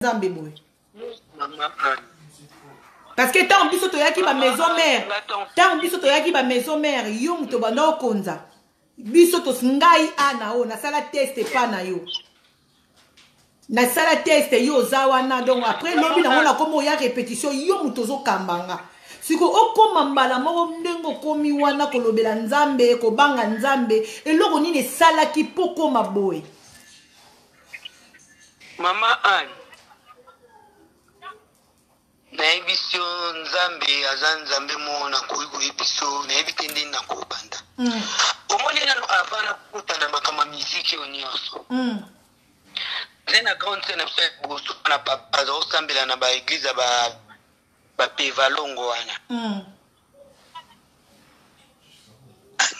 nzambe boye. Parce que tant biso to yaki ba maison mère, tant biso to yaki ba maison mère, yo muto banda okonza. Biso to ngai ana o na sala test pa na yo. Na sala test yo zawana donc après lobi na ona komo ya répétition yo muto zo kambanga. Siko okoma mbala moko ndengo komi wana kolobela nzambe ko banga nzambe eloko nini sala ki poko maboy. Mama Anne na ebiso nzambe azanzambe mona kuigo ebiso na ebitende na kobanda omoni na avana kutana makama muziki onyoso zena konse na boso na papa zo sambela na ba eglise ba pevalongo wana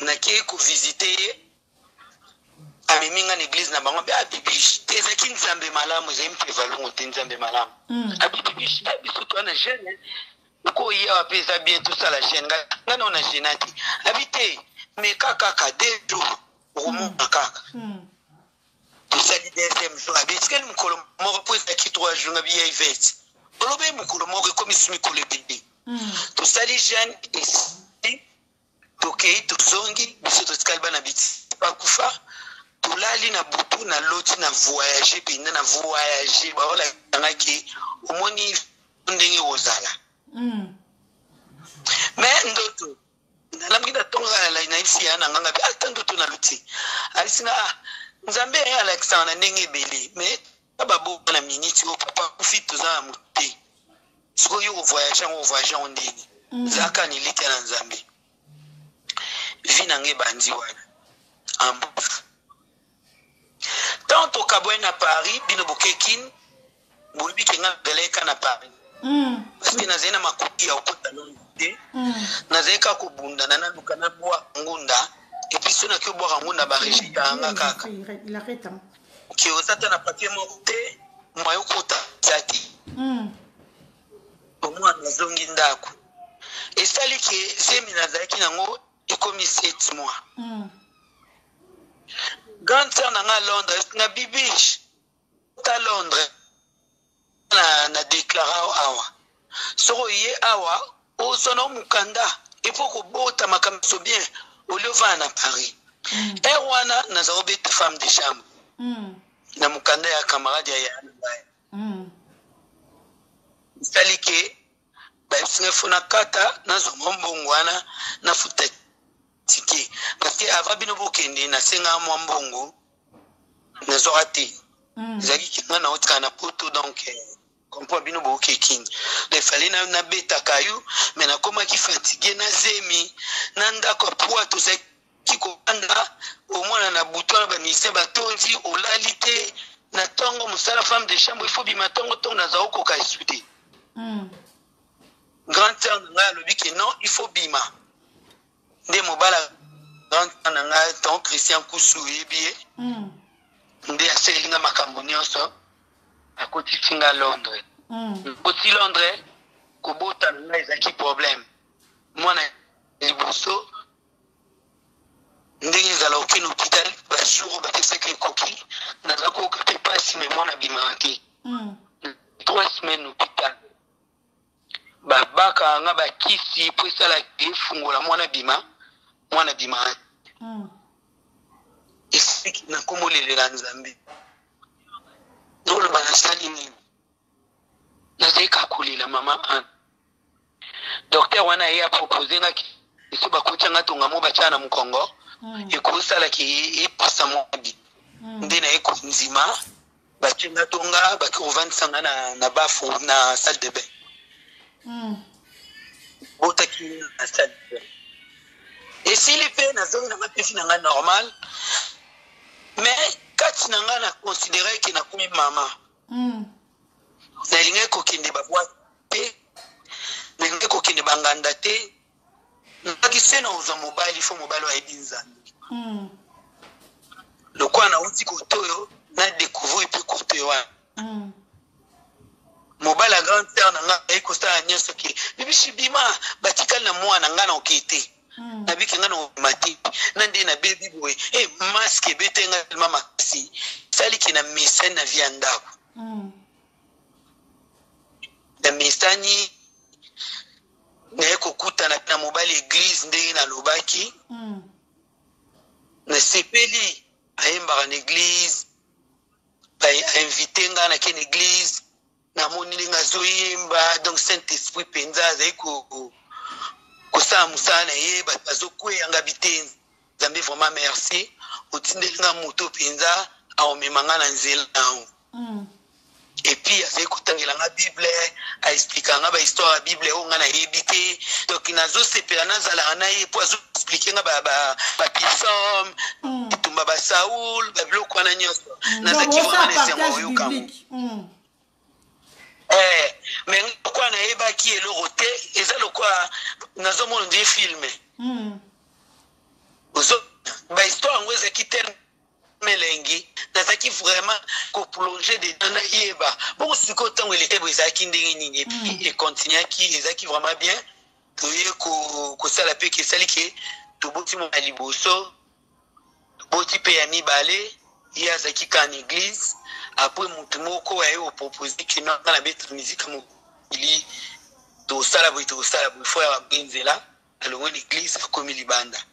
na ke ko visiter Aminga l'église na bango ba bibish teza ki nzambe malamu ze mpevalongo te nzambe malamu abibish biso to na jeune ko ya pesa bien tout ça la chaîne ngana na jenati habité mais kaka dejo romo kaka tout ça l'idée jour habite quel mukolo mo pour ki 3 jours ngabi yvet olobe mukolo mo comme sumi ko le bébé tout ça les jeunes et tokei to zongi biso to skalba na biti pa kufa tulali na butu na loti na voyager pinda na voyager ba wala ngaki omoni ndenge ozala mais ndoto na mgida tonga la inaisi ana nganga bi atandoto na loti alisina nzambe ya Alexandre ndenge beli mais ababo na miniti o papa kufito za muti siko yo voyager ondini zaka ni liti na nzambe vina nge bandi wana ambo tant au Kaboué à Paris, Binobokekin, Boulbi na Beleka na Paris. Parce que Nazena Makuti a Okotalonde, Nazeka Kubunda, Nana Lukana Boa Ngunda, et puis Sona Kyoboa Ngunda Baréchi Angaka. Il arrête. Qui aux Atana Papier Monté, Mayokota Zati. Au moins, Nazongindaku. Et ça, les qui Zemina Zaki Nango, et comme 7 mois. Grande sœur na Londres na bibish ta Londres na déclara awa soro ye awa o sono mukanda il faut ko bota makamso bien au leva na Paris wana na zaobet femme de chambre na mukanda ya camarade ya salike ba singefuna kata na zombongwana na futa tiki parce que avant binobo kende na senga mwambongo na zorati zaki kinga otka na poto donc comprend binobo kekin le fallait na beta kayu mais na koma ki fatigué na zemi na ndako poa to zaki ko anda au moins na bouton ba mise ba tonzi o lalité na tongo musala femme de chambre il faut bi matongo tongo na zaoko ka expliquer grand sœur na lobi que non il faut bima nde mobala dans nga ton Christian Kusu ebie nde aselinga makambo nyonso akoti tinga Londres koti Londres kobota na ezaki problème mwana liboso ndenge ezala okino hôpital ba jour ba teseke koki na zako te passe mais mwana bimante 3 semaines hôpital baka nga bakisi po sala efungola mwana bima isiki na komolelela nzambe ndolo bana salini na zeka kulela mama an docteur wana ya proposer nga ki iso bakotya nga tonga mo bachana mu Congo ekosala ki epasa mo bi ndena eko nzima bachenga tonga bakirovandisanga na bafu na salle de bain botaki na salle de bain. Et si les peines n'ont pas été normal, mais quand tu n'as pas considéré qu'il n'a pas eu maman, n'a rien qu'aucun de baboité, n'a rien qu'aucun de bangandaté, n'a pas qu'il dans un mobile, il faut mobile à Edinza. Le quoi n'a pas dit qu'autoyo n'a découvert et puis qu'autoyo. Mobile à grande sœur n'a pas écouté à Nias qui, mais si bima, batikal na moi n'a pas enquêté. Nabiki ngano mati nande na baby boy masque betenga mama si sali kina mesen na viandako tokutani naye kokutana na mobali église ndenge nalobaki nasepeli ayembaka na église bainvite nga na kene église namoni ndenge azoyemba donc saint esprit mpenza azali kosala mosala na ye bato bazokweyanga bite nzambe vraiment merci otindelinga moto mpenza aomemanga na nzela nao et puis azali kotangelanga bible aexplikanga bahistoire ya bible oyo nga nayebi te donc nazosepela nazalaka na ye mpo azoexplike nga bapilsome bitumba basaul babiloko wana nyonso nazaki vraiment nesengo oyokango me lokwa nayebaki eloko te eza lokwa nazomona ndie filme bahistoire yango ezaki tellement melengi nazaki vraiment koplonger dedans nayeba bongo sikoyo ntango elekebo ezalaki ndenge nini epuis econtinuaki ezalaki vraiment bien toye kosala mpe kesali ke toboti mona liboso toboti mpe ya mibale ye azalaki ka na église apres motu moko aye opropose kino nga na beta mizika mokili tosala boye fo ya baboye nzela alongo na église akomi libanda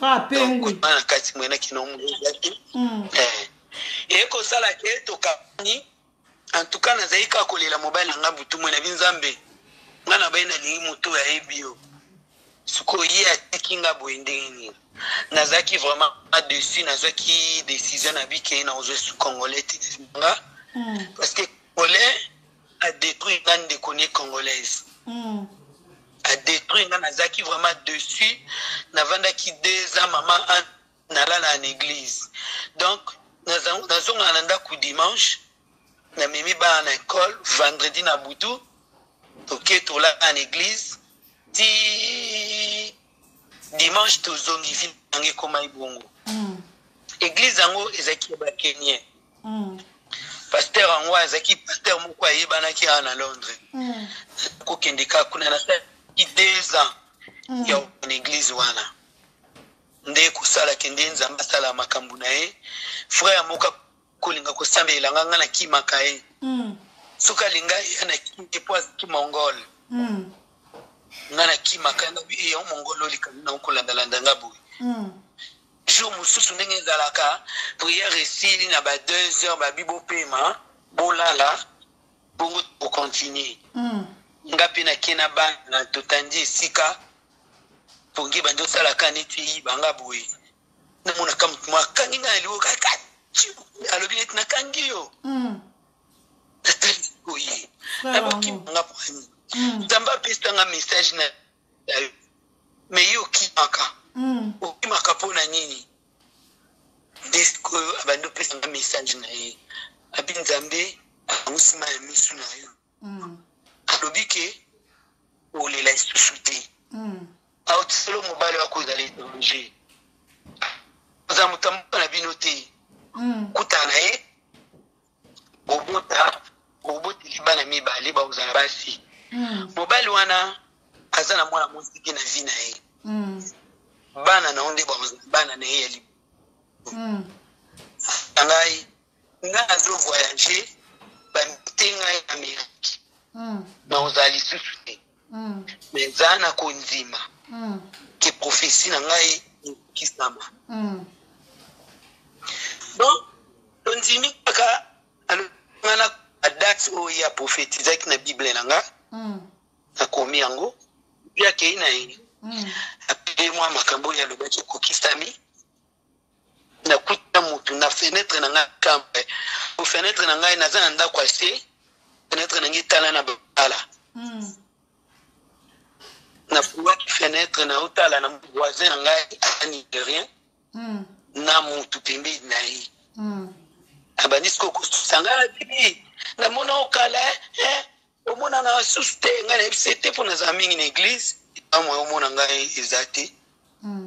na kati mwena kino mozaki ekosala ke tokani en tout cas nazali kaka kolela mobali nanga butu mwena binzambe nga na baye nalingi moto ayebi yo sikoyo ye atiki nga boye ndenge nini nazalaki vraiment adessus nazwaki décision na bikei na ozwa su congolais te nga parce que congolais adétruit nga ndeko nie congolaise adétruit nga nazalaki vraiment dessus navandaki 2 ans mama nalala na église donc nazonga na ndako dimanche namemi bana na école vendredi na butu toke tolala na église ti dimanche tozongi vile nange ekoma ebongo église yango ezalaki bakenien paster yango azalaki paster moko ayebanaki awa na Londres kokende kaka kuna nasalaki 2 ans ya na église wana nde kosalaki nde nzambe asala makambo na ye frère moko kolinga kosambelanga nga na kimaka ye soki alinga ye na kinde po azalaki mongole nga na kimaka yo mongole olikali na okolandalanda nga boye jour mosusu ndenge ezalaka priere esili na ba 2 heures babi bopema bolala bongo tokontinue nga mpe nakie na bana na totandi esika pongi bandi osalaka neti eyibanga boye namonaka motu akangi nga na liboka alobi neti nakangi yo natali boye nabokimanga poani nzambe apesanga message na yo me ye okimaka okimaka mpo na nini nde sikoyo abandi opesanga message na ye abi nzambe angusima ya misu na yo alobi ke olela lisusu te aotiselo mobali wakozala étranger oza motamboka na bino te kuta na ye oboteli bana mibale bakozala basi mobali wana aza na mwana mosiki na vi na ye bana na onde bakozala bana na ye ya libo ngai nazo voyage bamite ngai na Amerike nakozala lisusu te me nzala na kondima ke prophétie na ngai ekokisama donc tondimi kaka alonga na adate oyo ya prophétisaki na bible na nga nakomi yango mpe akei na ye apele mwa makambo oyo alobaki ekokisami nakuta motu na fenetre na ngai kambe po fenetre na ngai naza na ndako ase fenetre na ngai tala na bala nafungwaki fenetre na otala na voisin na ngai aza nigérien na motu pembeni na ye abandi siko kosusa ngai na bibi namona okala omona na basusu te ngai nayebisa te mpo naza mingi na église amwe omona ngai eza te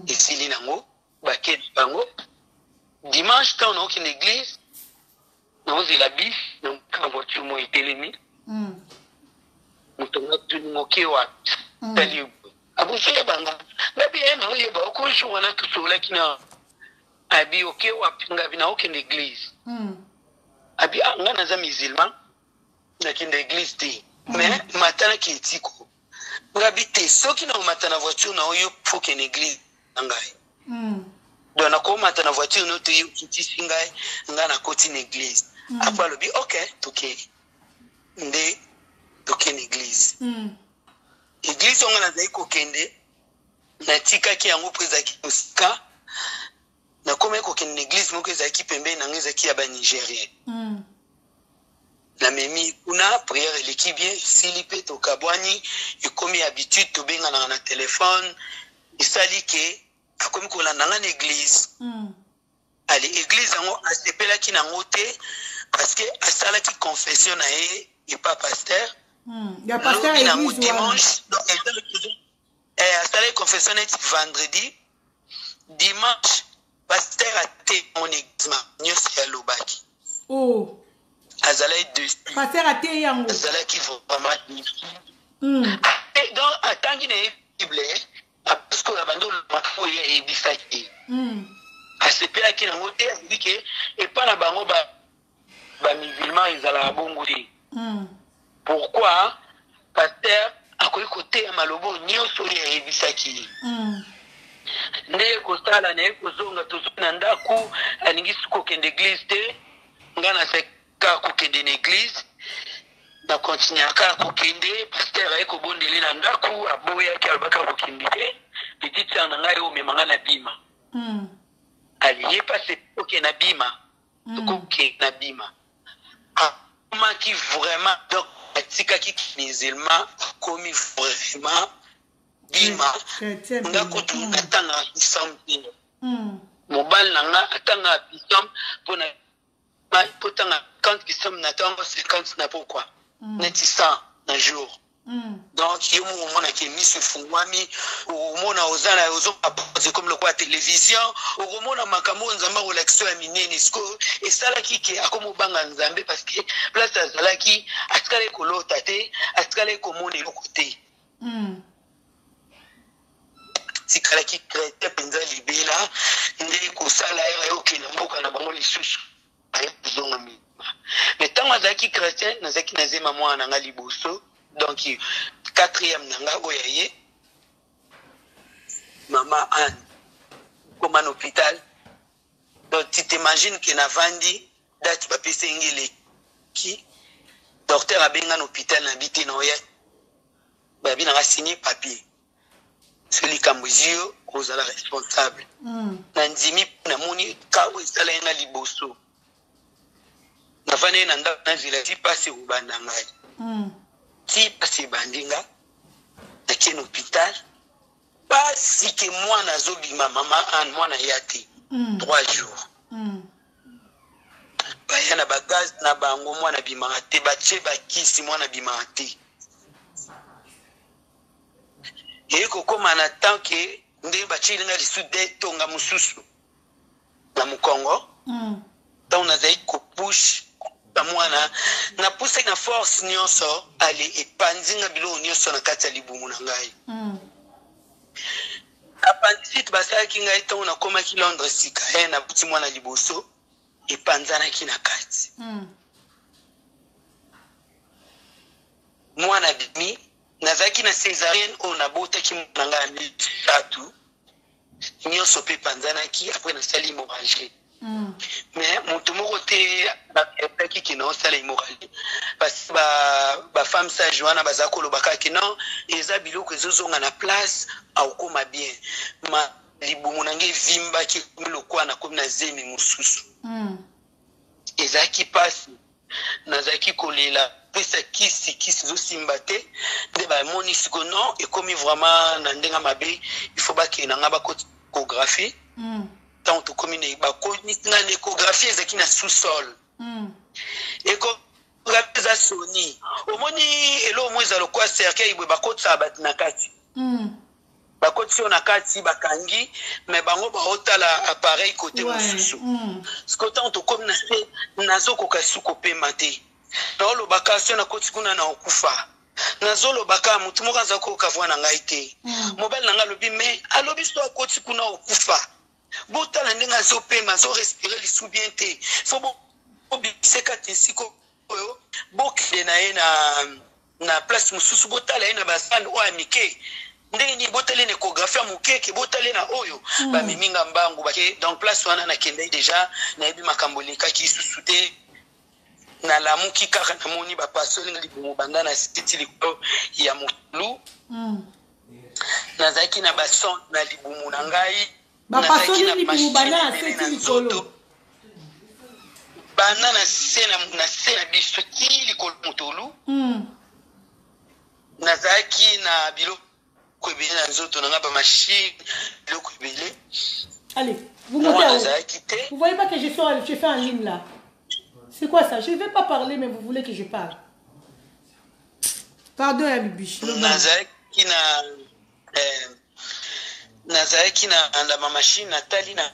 esili nango bakeli bango dimanche ntango naokende église naozela bis na voiture mo etelemi moto ngatuni moke wapi tali abosoyebanga ngabi naoyeba okojour wana tosolaki na abi oke wapi ngabi naokende église abi nga naza musulman nakende église te mais matana ki etiko ngabite soki na matana voiture na oyo faut que l'église ngai donc na ko matana voiture no to kiti singai nga na koti l'église après lobi OK toke nde toke l'église église on na zai ko kende na tika ki yango preza ki musika na koma ko kende l'église moko ezaki pembe na ngeza ki ya ba Nigérien na memi kuna prière eleki bien sili pe tokabwani ekomi habitude tobengana na téléphone esali ke akomi kolanda nga na église ali église yango asepelaki nango te parce que asalaki confession na ye epa pasteur ya pasteur église dimanche donc asalaki confession neti vendredi dimanche pasteur ate mon église nyonso ya lobaki azalaki dessus pasteur ate yango azalaki vraiment donc atangi na Bible parce que abando mako ya ebisaki asepelaki nango te ayebi ke epa na bango ba musulman ezalaka bongo te pourquoi pasteur akoki koteya maloba nyonso oyo ayebisaki nde kosala naye kozonga tozongi na ndako alingi kokende église te nga naseka kokende na église na continue kaka kokende pasteur aye kobondeli na ndako aboyaki alobaka kokende te petite sœur na ngai omemanga na bima aliye pase oke na bima tokoke na bima akomaki vraiment donc atikaki musulman akomi vraiment bima nga kutu atanga bisam te mobali na nga atanga bisam po tanga 50 bisam na tango 50 na pourquoi neti 100 na jour donc yo mona ke miso fungwami omona ozala ozopapose comme le quoi télévision omona makambo nzamba relaxation ya minene sko esalaki ke akomobanga nzambe parce que place azalaki atikala kolota te atikala komona eloko te tikalaki krete penza libela nde kosala oke na mboka na bango lisusu ayezonga mi mais ntango azalaki chrétien nazalaki nazema mwana nga liboso donc 4e nanga oyo ye maman Anne comme en hôpital donc tu t'imagines que na vandi date bapesa ngele ki docteur abenga na hôpital na bité na oya babi na signer papier celui kamuzio kozala responsable na ndimi na moni kawo esala nga liboso na vane na ndako na zila ti pasi ubanda ngai ti pasi bandinga na ken hôpital pasi ke mwana azobima mama Anne mwana yate 3 jours baya na bagaz na bango mwana bimaka te batie bakisi mwana bimaka te ye kokoma na temps ke nde bachilinga lisu de tonga mususu na mukongo donc nazali kopush bamwana na pousse na force nyonso ali epanzinga bilo nyonso na kati ya libumu na ngai appendicite basalaki ngai ntango nakomaki Londres sika na buti mwana liboso epanzanaki na kati mwana bimi nazalaki na césarienne oyo nabotaki mwana ngai ya 1300 nyonso mpe epanzanaki apres nasali hémorragie mais moto moko te nakaki ke naosala hémorragie parce que bafemme sage wana baza kolobaka ke non eza biloko ezozonga na place aokoma bien ma libumu nange evimbaki ekomi lokwa nakomi na zemi mosusu ezalaki mpasi nazalaki kolela pesa kisi ezosimba te nde bamoni siko non ekomi vraiment na ndenge mabe ifo bakende nga bakoti échographie tant tokomi na bakoni na échographie ezalaki na sous-sol échographie eza soni omoni elo mo eza lokwa cercueil boye bakotisa bato na kati bakotisi yo na kati bakangi me bango baotala appareil kote mosusu siko tant tokomi na se nazokoka suku kopema te naolobaka so nakoti kuna na okufa nazolobaka motu moko aza koyoka voi na ngai te mobali na ngai alobi me alobi so akoti kuna okufa botala ndenge azopema azorespire lisu bien te fo bobiseka te siko oyo bokende na ye na place mususu botala ye na basane oyo mike ndenge ni botali na échographie mukeke botali na oyo bamiminga mbangu bake donc place wana nakendai déjà nayebi makambo lekaki lisusu te nalamuki kaka namoni bapasoli libumu banda na siti likolo ya motulu nazalaki na bason na libumu na ngai bapasoli libumu banda na siti likolo banda na se na biso ti likolo motulu nazalaki na biloko ebele na nzoto na nga bamachine biloko ebele. Allez, vous montez. Vous voyez pas que je fais en ligne là? C'est quoi ça? Je ne vais pas parler, mais vous voulez que je parle. Pardon, la bibiche. Nazalaki na ma machine natali na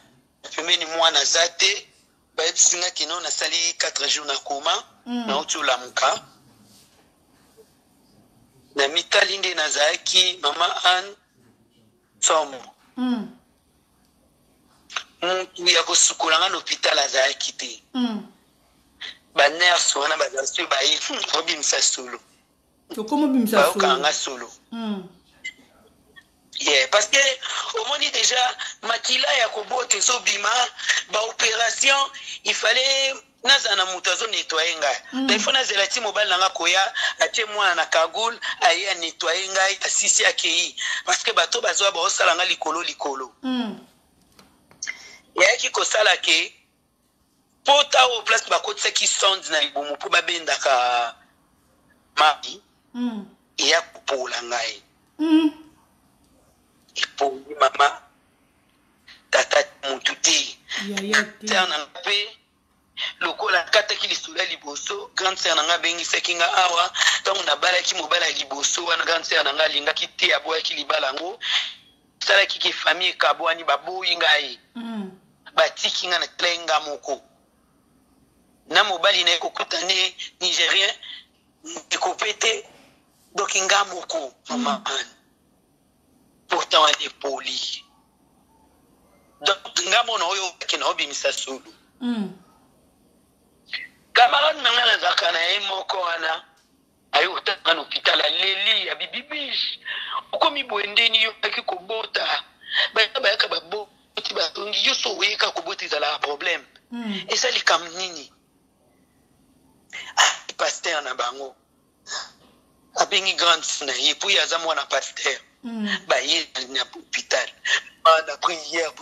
pembeni mwana zate bayebisinga kino nasali 4 jours na koma na otulamuka na mitali nde nazalaki mama Anne Sombo mutu ya kosukolanga na hôpital azalaki te banurse wana bazalaki baye obimisa solo baokanga solo parce que omoni déjà makila ya kobota ezobima baopération il fallait naza na moto azonettoye ngai il faut nazela ti mobali nanga koya atie mwana na kagule aye anettoye ngai asisi akei parce que bato bazwa baosala nga likolo yayaki kosala ke pota o place bakotisaki sonde na libumu mpo babendaka mabi eya kopola ngai epoli mama tata mutu te ter nanga mpe lokola kataki lisolo ya liboso grande sere nanga abengisaki nga awa ntango nabalaki mobala ya liboso wana grande sere nanga alingaki te aboyaki libala yango salaki ke famille ekabwani baboyi ngai batiki nga na tela nga moko na mobali na ekokuta ne nigérien ekope te donc nga moko mama Anne pourtant wana epoli donc nga mona oyo ke na obimisa solo camarade nanga nazalaka na ye moko wana ayo otanga na hôpital aleli ya bibibish okomi boye ndeni yo aki kobota bayaka baboti batongi yo so oyeka kobota ezalaka problème esali kam nini paster na bango abengi grande na ye po ye aza mwana paster baye na hôpital na prière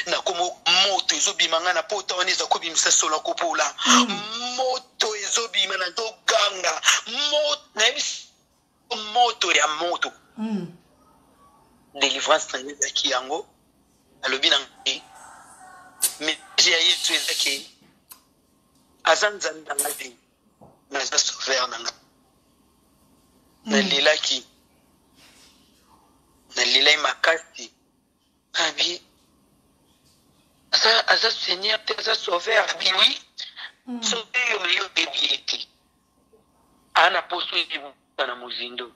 nakomo moto ezobima nga na pota wana eza kobimisa solo kopola moto ezobima na toganga nayebisi moto ya moto délivrance na ye ezaki yango alobi na ngai message ya yesu ezaki aza nzambe na ngai te naza sauveur na ngai nalelaki nalelai makasi abi aza seigneur te aza sauveur abi oui sauveur oyo ebi ete ana poso ebuka na mozindo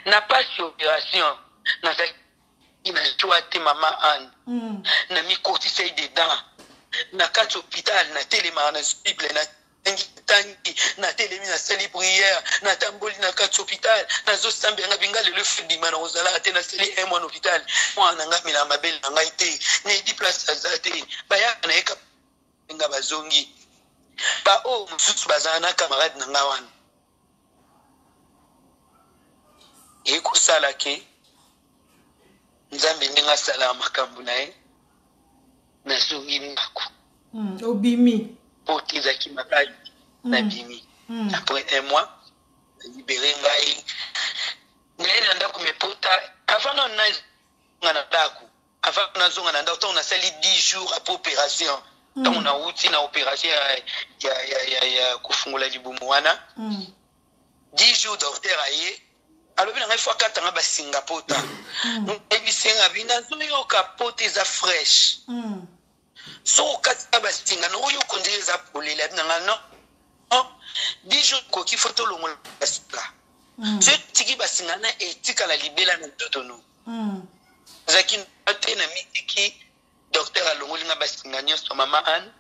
na pasi opération nazalaki na jwa te mama Anne na mikotisai dedans na kati hôpital na telemaka na bible na tangi na telemi na sali prière na tamboli na kati hôpital nazosambelanga binga lelo fudima na kozala te na sali un mois na hôpital mwana nga mela mabele na ngai te nayebi place aza te bayaka na yeka nga bazongi baoyo mosusu bazala na camarade na nga wana ekosala ke nzambe ndenge asala makambo na ye nazongi ndako obimi pote ezaki makali nabimi après un mois libéré ngai ngai na ndako mepota avant na ndako avant nazonga na ndako ntango nasali 10 jours après opération ntango nauti na opération ya kofungola libumu wana 10 jours docteur aye alobi na ngai fo akatanga basinga pota ebisenga bina nazoyoka pota eza fraîche so okataka basinga na oyo okondeli eza polela binanga non 10 jours koki fo tolongola basinga so etiki basinga na etikala libela na ntotono ezalaki te na mitiki docteur alongoli nga basinga nyonso mama Anne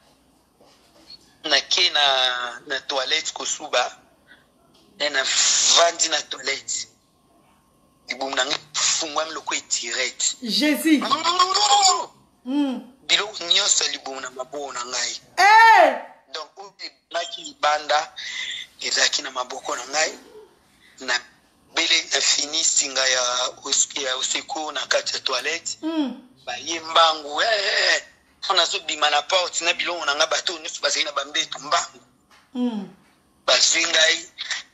nake na toilette kosuba na vandi na toilette libumu na ngai fungwami loko direct Jésus biloko nyonso libumu na maboko na ngai donc ebimaki libanda ezalaki na maboko na ngai na bele na fini singa ya oseko na kati ya toilette baye mbangu nazobima na porte na bilongo na ngai bato nyonso bazali na bambeto mbangu bazwi ngai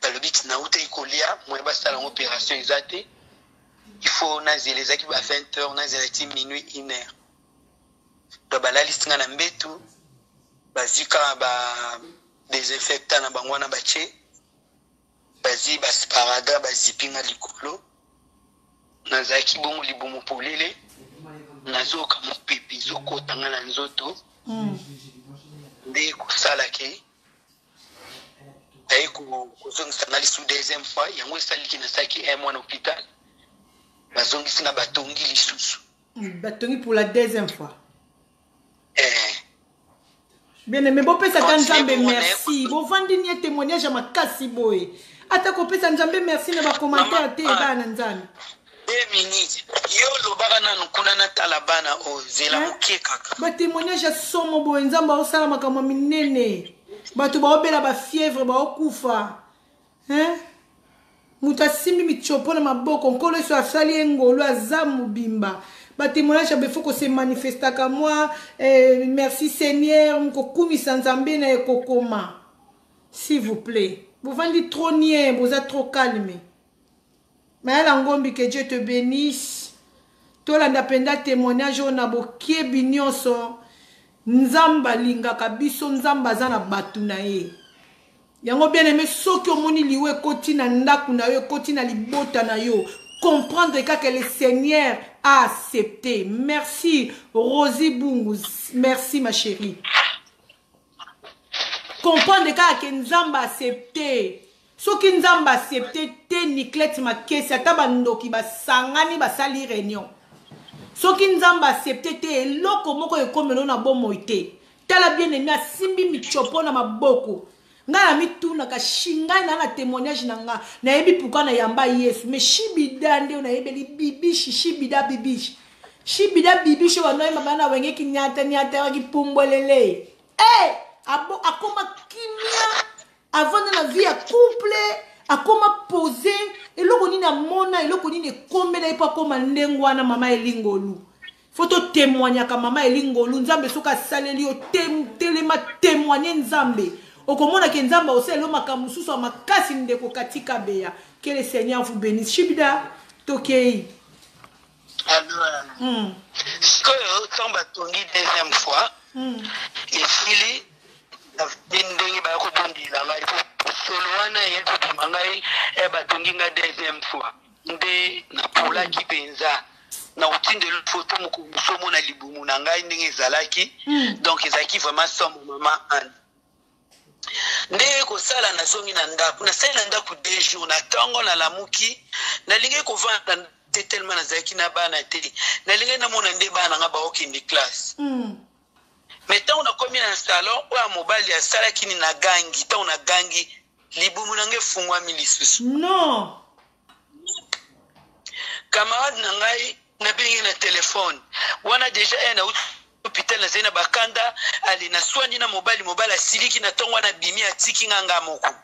balobi ti nauta ikolia moye basala yango opération eza te il faut nazela ezalaki ba 20h nazela ti minuit 1h donc balalisi nga na mbetu bazwi kaka ba désinfectant na bango wana batie bazwi basparaga bazipi nga likolo nazalaki bongo libumu polele nazoka mopepe ezokota nga na nzoto nde kosalaki aye kozongisa nga lisu deuxième fois yango esaliki nasalaki un mois na hôpital bazongisi nga batongi lisusu batongi pour la deuxième fois bien aimé bopesaka nzambe merci bovandi nie témoignage ya makasi boye ata kopesa nzambe merci na bacommentaire te bana nzambe 2 minutes yo lobaka nanu kuna natala bana ozela moke kaka batémoignage ya somo boye nzambe aosala makambo minene bato baobela bafièvre baokufa moto asimbi mitiopo na maboko nkolo eso asali ye ngolo aza mobimba batémoignage abefo kose manifestaka mwa merci seigneur mokokumisa nzambe na ekokoma s'il vous plaît bovandi trop nie boza trop calme mayala ngombi que Dieu te bénisse tolanda penda témoignage oyo na bokiebi nyonso nzamba alingaka biso nzamba aza na bato na ye yango bien aimé soki omoni liwe ekoti na ndako na yo ekoti na libota na yo comprendre que le Seigneur a accepté. Merci Rosie Bungu, merci ma chérie. Comprendre que Nzamba a accepté. Ce qui Nzamba a accepté, te Niklet ma kesi atabando ki basangani basali réunion. Ce qui Nzamba a accepté, te loko moko ekomelo na bomo ite. Tala bien aimé asimbi michopo na maboko. Nga na mituna ka shinga na témoignage nanga na yebi pourquoi na yamba Yesu mais shibida nde na yebeli bibishi shibida bibishi bibishi wa noyema bana wenge kinyata nyata ki pumbwelele akoma kimia avant de la vie à couple akoma poser eloko nini amona eloko nini komela ipa koma ndengwa na mama elingolu photo témoigner ka mama elingolu nzambe soka saleli o telema témoigner nzambe okomona ke nzamba oselo makamususu makasi ndeko katika beya. Que le Seigneur vous bénisse. Shibida tokei. Alors que tamba tongi deuxième fois et fili la ndenge ba ko bondi la ngai solwana yeto tumangai e ba tongi nga deuxième fois nde na pola ki penza na utinde le photo moko musomo na libumu na ngai ndenge ezalaki donc ezaki vraiment somme maman Anne. Nde ko sala na zongi na ndaku na sala ndaku 2 jours na tango na lamuki na linge ko vanda tellement na zaki na bana te na linge na mona nde bana nga ba okindi classe mais tant on a commis un salon ou à mobile ya sala kini na gangi tant on a gangi libumu na nge fungwa milisusu non camarade na ngai na bingi na téléphone wana déjà un hôpital na zena bakanda ali na soigner na mobile asiliki na tongo na bimi atiki nganga moko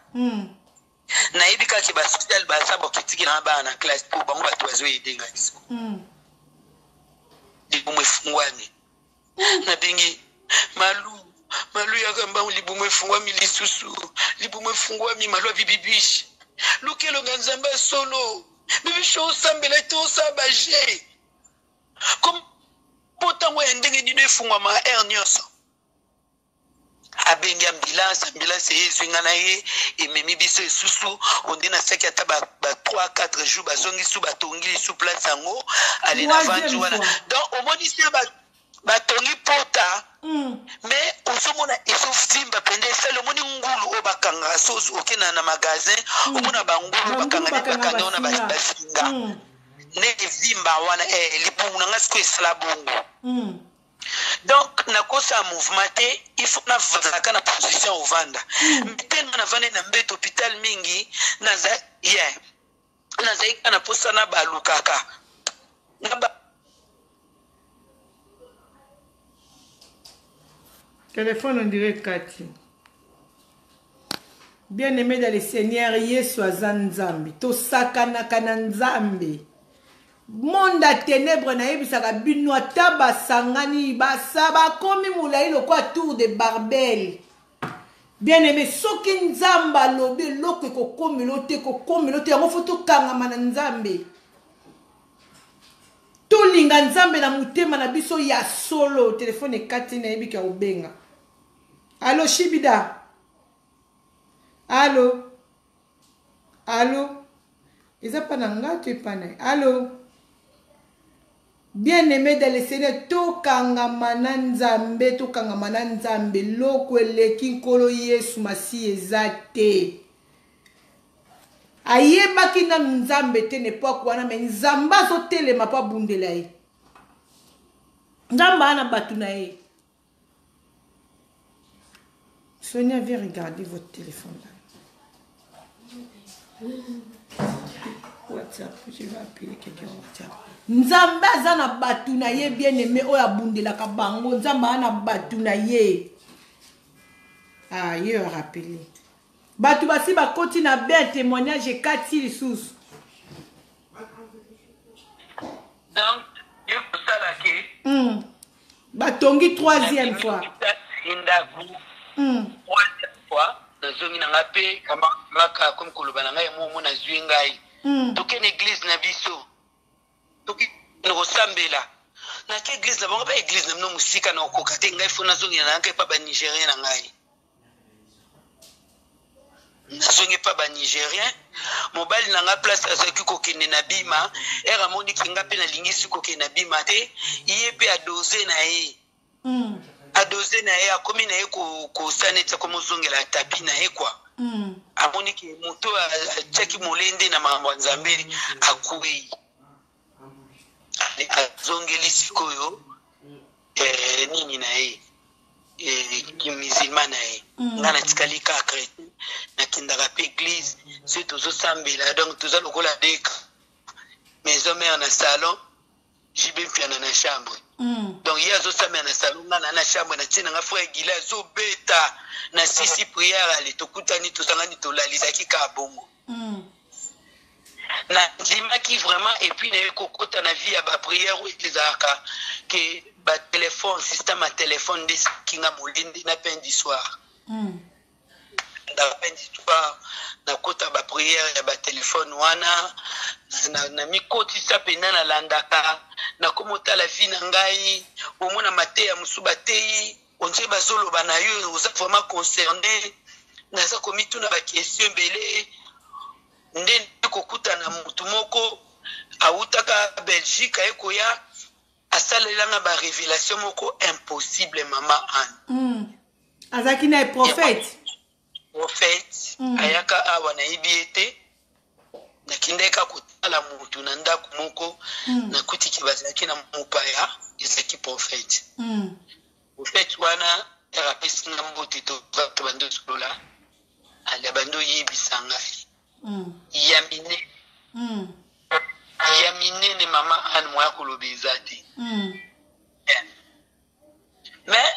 na ibika ki ba social ba sabo kitiki na bana class pour bango batu bazo edenga iso libumu efungwani na bingi malu ya gamba libumu efungwa milisusu libumu efungwa mi malu bibibishi lukelo nganzamba solo bibisho sambela to sabaje comme potango endenge dino efungwa ma hernios abengi ambulance yesu ngana ye ememi biso esusu onde na saki ata ba 3-4 jours bazongi su batongi su place yango ali na vanju wana donc omoni se batongi pota mais osomona esofimba pende sale omoni ngulu obakanga sozu okena na magasin omona bangulu bakanga na basinga ne vimba wana libumu na ngasko esala bongo Donc nakosa mouvement te, il faut na vazaka na position ovanda. Tellement na vane na mbet hôpital mingi naza na posa na balukaka. Téléphone on dirait Cathy. Bien-aimé dans le Seigneur, Yesu azanzambi, to sakana kananzambi. Monde à ténèbres na yebisaka bino ataba sangani basaba komi mulai lokwa tour de barbel. Bien-aimé, soki nzamba lobe loko kokomilote yango foto kangama na nzambe. To linga nzambe na mutema na biso ya solo. Téléphone ekati na yebika obenga. Allo Shibida. Allo. Allo. Eza pa na nga tu pa na. Allo. Bien-aimé dans le Seigneur, to kangama na nzambe loko eleki nkolo Yesu masi ezate. Ayebaki na nzambe te n'epoque wana me nzamba zo telema pa bundela ye. Nzamba ana batu na ye. Sonia, viens regarder votre téléphone là. WhatsApp, je vais appeler quelqu'un WhatsApp. Nzamba zana batu na ye bien-aimé oya bundela ka bango nzamba ana batu na ye. Ah, ye a rappelé. Batu basi ba koti na ben témoignage kati lisusu. Donc, il faut ça là que batongi troisième fois. Troisième fois, nazongi na ngape kama maka comme kolobana ngai momo na zwingai. Toke l'église na biso. Toki ngosambela. Na ke église na bango ba église na mno musika na okokate ngai fona zongi na ngai pa ba Nigérien na ngai. Nazongi pa ba Nigérien. Mobali na nga place azaki kokende na bima, era moni kinga pe na lingisi kokende na bima te, iye pe adoze na ye. Adoze na ye akomi na ye ko saneta ko mozongela tapi na ye kwa. Amoni ki moto achaki molende na mambo nzambe akuwi. Azongeli sikoyo nini na ye. Musulman na ye. Ngana tikali ka chrétien na kindaka pe église c'est toujours sambela donc tout ça lokola deka maison mère na salon jibe piana na chambre donc hier zo sambela na salon ngana na chambre na tina nga frère Gila zo beta na sisi prière ali tokutani tosangani tolalisa ki ka bongo na ndima ki vraiment et puis na kokota na vie ya ba prière ou ezaka que ba téléphone système à téléphone des kinga molindi na peine d'histoire na peine d'histoire na kota ba prière ya ba téléphone wana na mikoti sapena na landaka na komota la vie na ngai omona mateya musuba tei onje bazolo bana yo oza vraiment concerné na za komitu na ba question belé ndeni kokuta na mutu moko autaka Belgique ekoya asalelanga ba révélation moko impossible mama Anne azaki na prophète ayaka awa na ibiete na kindeka kutala mutu na ndako moko na kutiki bazaki na mupaya ezaki prophète prophète wana erapesi na mbote to bando solola ali bando yibisanga yamine ne mama Anne moya kolobezati mais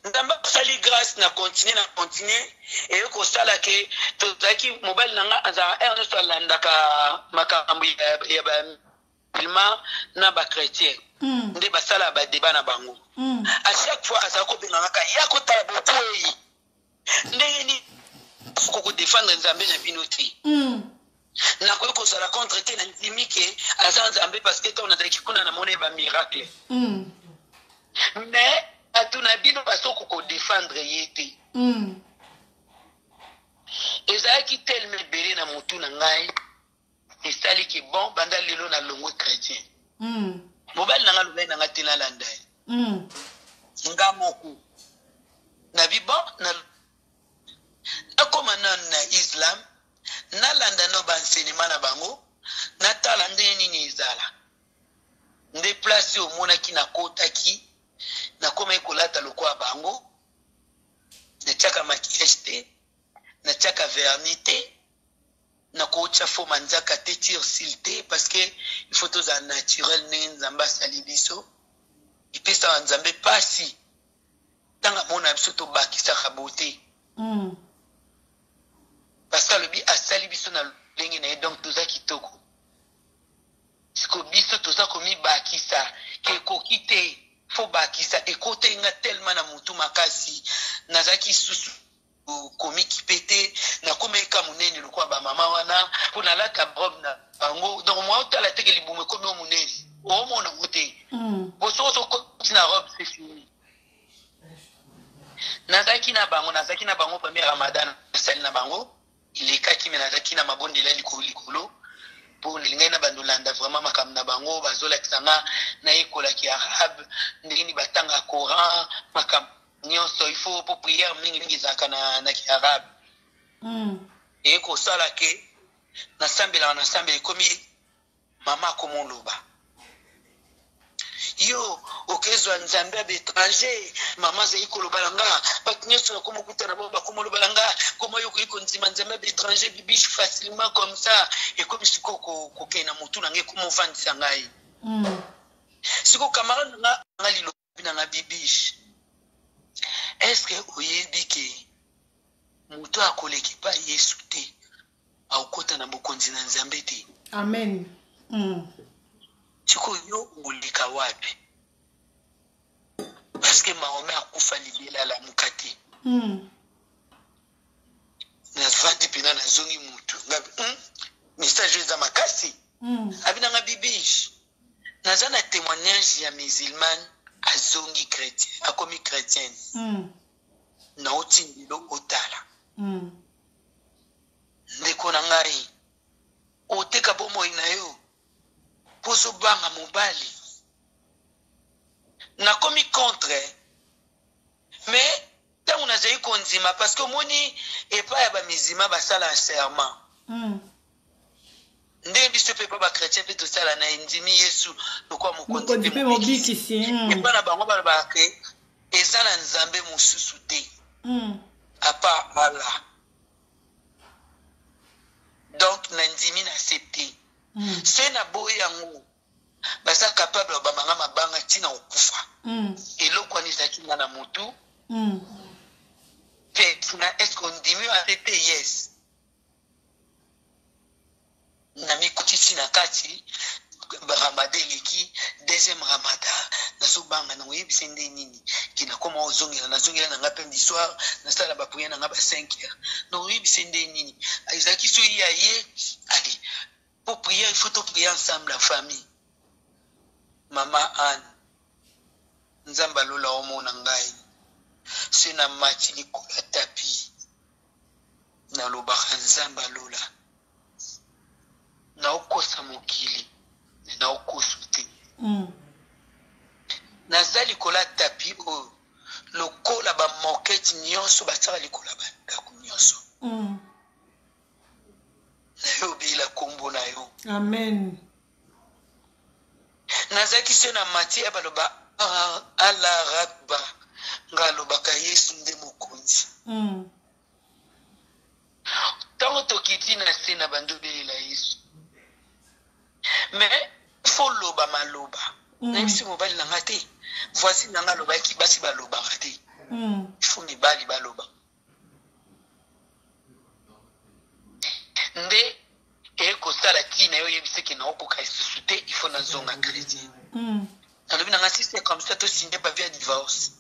ndamba sali grâce na continuer et ko sala ke to zaki mobile nanga aza Ernest alandaka makambo ya ba filma na ba chrétien nde basala ba débat na bango à chaque fois azako bengaka ya ko tala bokoyi ndenge ni ko défendre nzambe na binoti na ko sala contre te na ndimike aza nzambe parce que on a zaki kuna na mona ba miracle mais atuna bino basoko ko défendre yete ezaki tellement belé na mutu na ngai esali ki bon banda lelo na longo chrétien mobali na nga lobé na nga tina landa nga moko na bibo na akoma na islam na landa no ba enseignement na bango na tala ndeni ni izala nde place o mona ki na kota ki na koma ekolata lokwa bango na tiaka maquillage te na tiaka vernis te na kocha fo manzaka te tire sil te parce que il faut toza naturel ndenge nzambe asali biso epesa nzambe pasi tanga mona biso tobakisaka bote parce que alobi asali biso na lolenge na ye donc toza kitoko siko biso toza komibakisa ke ekoki te fo bakisa ekote nga tellement na mutu makasi nazaki susu komiki te na komeka munene lokwa ba mama wana po nalata robe na bango donc moi otala teke libumu ekomi omunene omona ngo te bososo koti na robe c'est fini nazaki na bango premier ramadan nasali na bango ilekaki me nazaki na mabondela likolo po nilingai na bandolanda vraiment makambo na bango bazolakisa nga nayekolaki arabe ndenge batanga coran makambo nyonso il faut pour prière mingi ezalaka na kiarabe ekosala ke nasambela ekomi mama komoloba yo okezwa nzambe abetranger mama azali koloba nga bato nyonso nakomokuta na bango bakomoloba nga koma yo koyi kondima nzambe abetranger bibiche facilement comme ça ekomi siko kokei na motu na ngai komofandisa ngai siko camarade nga lilobi na nga bibiche est-ce que oyebi ke moto akoleki pa yesu te aokota na bokonzi na nzambe te amen siko yo oleka wapi parce que mahome akufa libela la mukate navandi mpena nazongi mutu message eza makasi abina nga bibiche naza na témoignage ya musulman azongi chrétien akomi chrétienne na otindilo otala ndeko na ngai oteka bomoi na yo poso banga mobali nakomi contre mais ntango nazali kondima parce que omoni epai ya bamizima basala serment ndenge biso mpe mpo bachrétien mpe tosala na endimi yesu lokwa mokonzi mpe mobikisi epai na bango balobaka ke eza na nzambe mosusu te apa ala donc na ndimi na accepte se na boye yango baza capable bamanga mabanga ntina okufa eloko wana ezalaki nga na motu mpe na estce ondimi ate te yes na mikutisi na kati ramada eleki deuxième ramada nazobanga nango oyebise nde nini ke nakoma ozongela nazongela nanga mpe disoir nasala bapriere nanga ba 5 heures na oyebise nde nini ezalaki so ya ye allez pour prier il faut to prier ensemble la famille mama Anne nzamba lola omona ngai se na mati likola tapi na lobaka nzamba lola na okosa mokili na okosa te naza likola tapi oyo lokola bamokete nyonso basala likola bandako nyonso nayobela kombo na yo amen nazaki se na mati baloba ala rakba nga alobaka yesu nde mokonzi ntango tokiti na se na bandobelela yesu mais fo loba maloba nayebisi mobali nanga te voici nanga alobaki basi balobaka te fo mibali baloba nde ekosala ntina yo oyebiseki na okoka lisusu te ifo nazonga chrétien alobi nanga siste comme ça tosinde papier ya divorce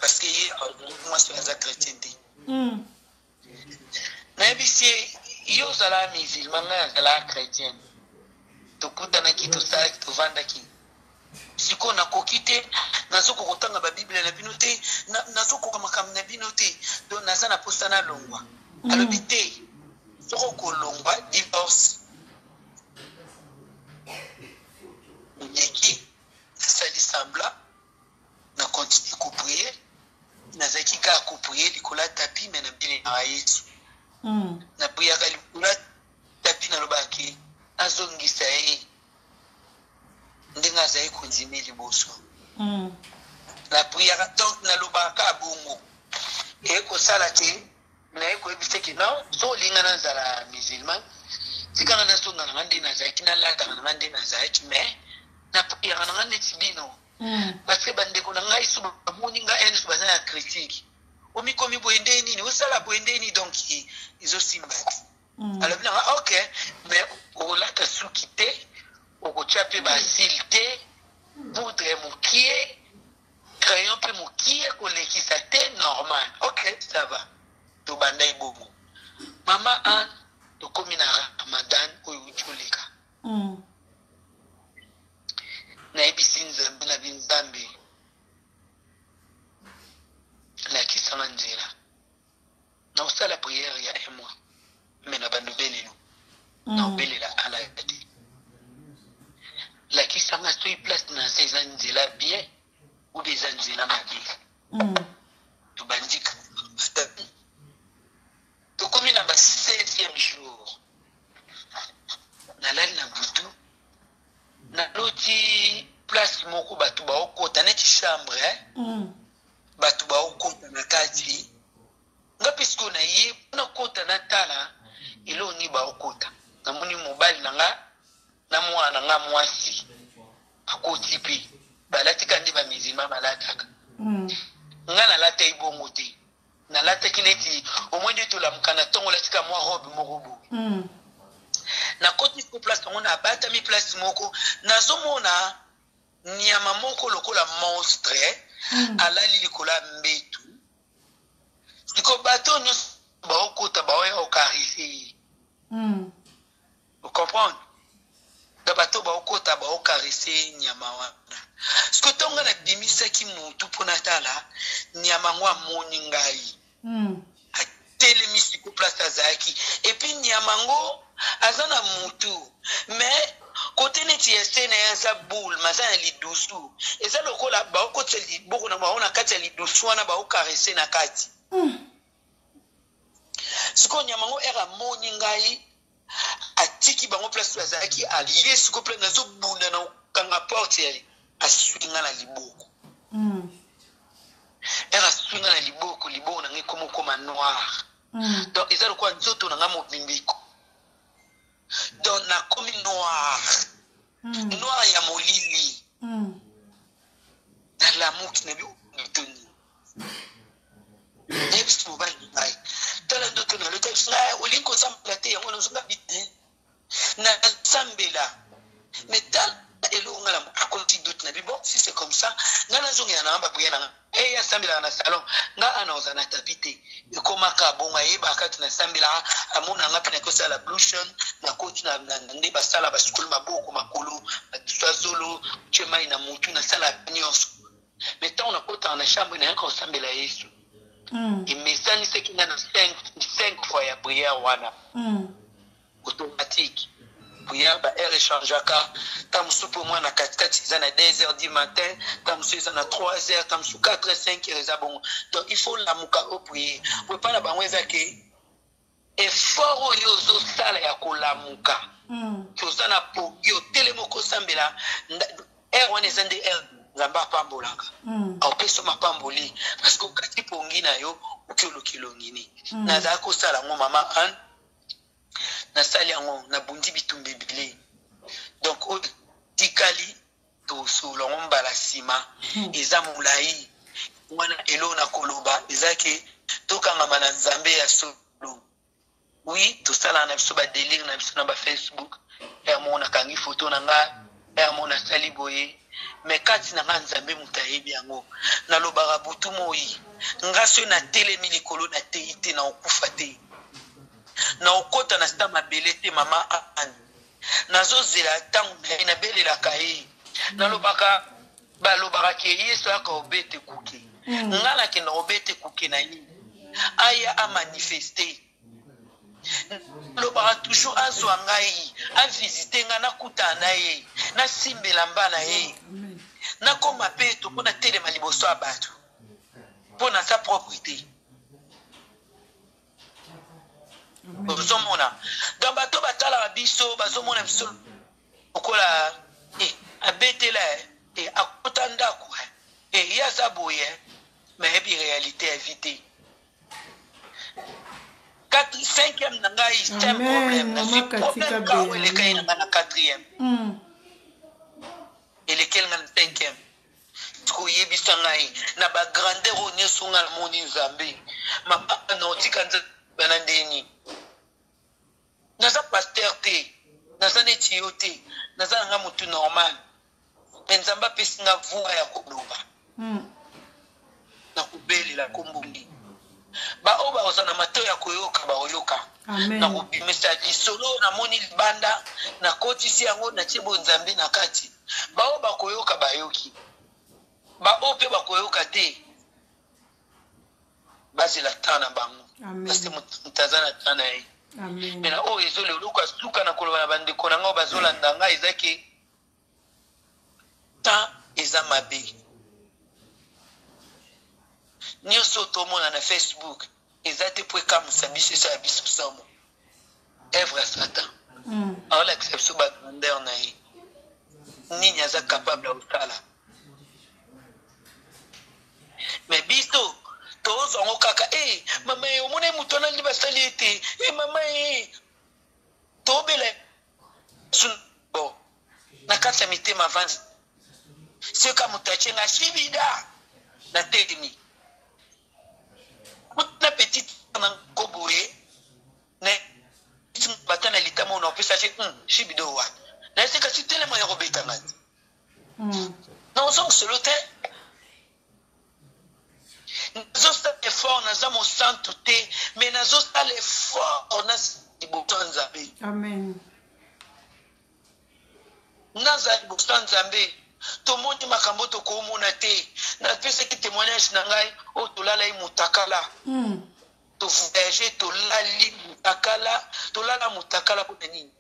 parce que ye mwasi aza chrétien te nayebisi yo ozala musulman ngai azala chrétienne tokutanaki tosalaki tovandaki sikoyo nakoki te nazokoka kotanga babible na bino te nazokoka makambo na bino te donc naza na posa nalongwa alobi te soko kolongwa divorce nyeki nasali sambla na continue koprie nazalaki kaka koprie likolo ya tapi me na bine na yesu na priaka likolo ya tapi nalobaki azongisa ye ndenge azali kondima liboso la prière donc na lobaka bongo et ko sala te na ko ebise ki non so linga na zala musulman sikana na so ngana ngandi na zaki na la ngana ngandi na zaki mais na prière na ngandi tibino parce que bande ko na ngai suba moni nga en suba na critique o mi komi boende nini o sala boende ni donc izo simbati alors bien OK mais o la ta sukite o ko chape ba silté poudre mukie crayon pe mukie ko lekisa te normal OK ça va to bandai bobo mama an to komi na Ramadan o uchulika na ebisinza na binzambe la kisanga nzela na usala prière ya un mois mais na banobele no na obele la ala yati la kisanga stoi place na seza nzela bien ou des nzela mabi to bandika to komi na ba 16e jour na lali na butu na loti place moko batu ba okota neti chambre batu ba okota na kati nga pisko na ye na kota na tala ilo ni ba okota na moni mobile na nga na mwana nga mwasi akoti pi balati kandi ba mizima balataka nga na lata ibongo te na lata kineti au moins de to la mkana tongo la tika mwa robe morobo na koti ko place on a bata mi place moko nazomona nyama moko lokola monstre alali likola mbetu siko bato nyos ba okota ba oya okarise vous comprenez da bato ba okota ba okarise nyama wana siko tonga na bimisa ki mutu pona tala nyama ngwa moni ngai tele misiko place azaki et puis nyama ngo azana mutu mais côté neti ese na yasa boule mazana li dusu eza lokola ba okotse li boko na baona kati li dusu wana ba okarese na kati siko nyama ngo era moni ngai atiki bango place azaki alié siko plein nazo bunda na kanga porte yali aswinga na liboko era swinga na liboko na ngai komo koma noir donc eza lokola nzoto na nga mobimbiko donc na komi noir noir ya molili na lamuki na bitoni next mobile ngai tala ndoto na leta sna olinko sambela te yango nzonga bite na sambela metal elo ngala akonti doute na bibo si c'est comme ça ngana zongi na namba buyana ya sambela na salon nga anoza na tapite ekoma ka bonga yeba kati na sambela amona nga pena ko sala blushon na koti na nde basala ba school maboko makolo twazolo chemai na mutu na sala nyonso mais tant on a kota na chambre na ko sambela Yesu et mesani c'est qu'il y a 5 fois ya prière wana automatique prière ba air échangeaka tamsu pour moi na 4 za na 2h du matin tamsu za na 3h tamsu 4 5h za bon donc il faut la muka au prier pour pas na banweza ke effort yozo sala ya kolamuka to sana pogio telemoko sambela air wana zande air ngamba pambolanga au peso mapamboli parce que kati pongi na yo ukilo kilongini na za ko sala ngo mama an na sali yango na bundi bitumbe bile donc o dikali to solo ngomba la sima eza mulai wana elo na koloba ezake to kanga mana nzambe ya solo oui to sala na biso ba délire na biso na ba Facebook ya mona kangi photo na nga ya mona sali boye mais kati na nga nzambe mutayebi yango na lobara butu moi ngaso na telemi likolo na teite na okufa te na okota na sta mabele te mama an nazozela tangu na belela kai na lobaka ba lobaka ke Yesu aka obete kuke ngala ke na obete kuke na yi aya a manifester lobaka toujours azwa ngai a visiter nga na kutana ye na simbela mbana ye na koma peto pona telema liboso abato pona sa propriété bazomona donc bato batala biso bazomona biso okola abetela akota ndako Et il y a ça boye, mais il y a une réalité évitée. 5e nanga c'est un problème. Je suis problème quand il est dans la 4e. Et lequel dans le 5e. Koye bisangai na ba grandeur on songa le monde nzambe. Ma papa no tikanza banandeni. Naza pasteur te, naza netio te, naza nga mutu normal. Nzamba pesinga vuwa ya koloba. Na kubeli la kombuni. Ba oba osana mato ya koyoka ba oyoka. Amen. Na kubimisa disolo na moni libanda na koti si yango na tibo nzambe na kati. Ba oba koyoka ba yoki. Ba ope ba koyoka te. Basi la tana bango. Amen. Parce que mutazana tana yi. Amen. Mena o ezole luka suka na koloba na bande konanga bazola ndanga ezaki ta ezamabe. Nyonso tomona na Facebook ezate po kamusa biso sa biso samo. Œuvre à Satan. Alors l'exception ba grandeur na yi. Nini aza capable de faire. Mais biso tozo ngo kaka mama omone mutu na liba saliete mama tobele bo na kata mitema vanzi c'est comme mutachenga shibida na tedimi na petite na koboye ne batana litamo na pesa shibido wa na c'est que c'est tellement robeta ngati non on solo te nazosta effort naza mosantu te mais nazosta l'effort na liboso nzambe. Amen. Naza liboso nzambe tomoni makambo tokomona te na pesaki témoignage na ngai o tolala mutakala to voyager tolala mutakala ko nini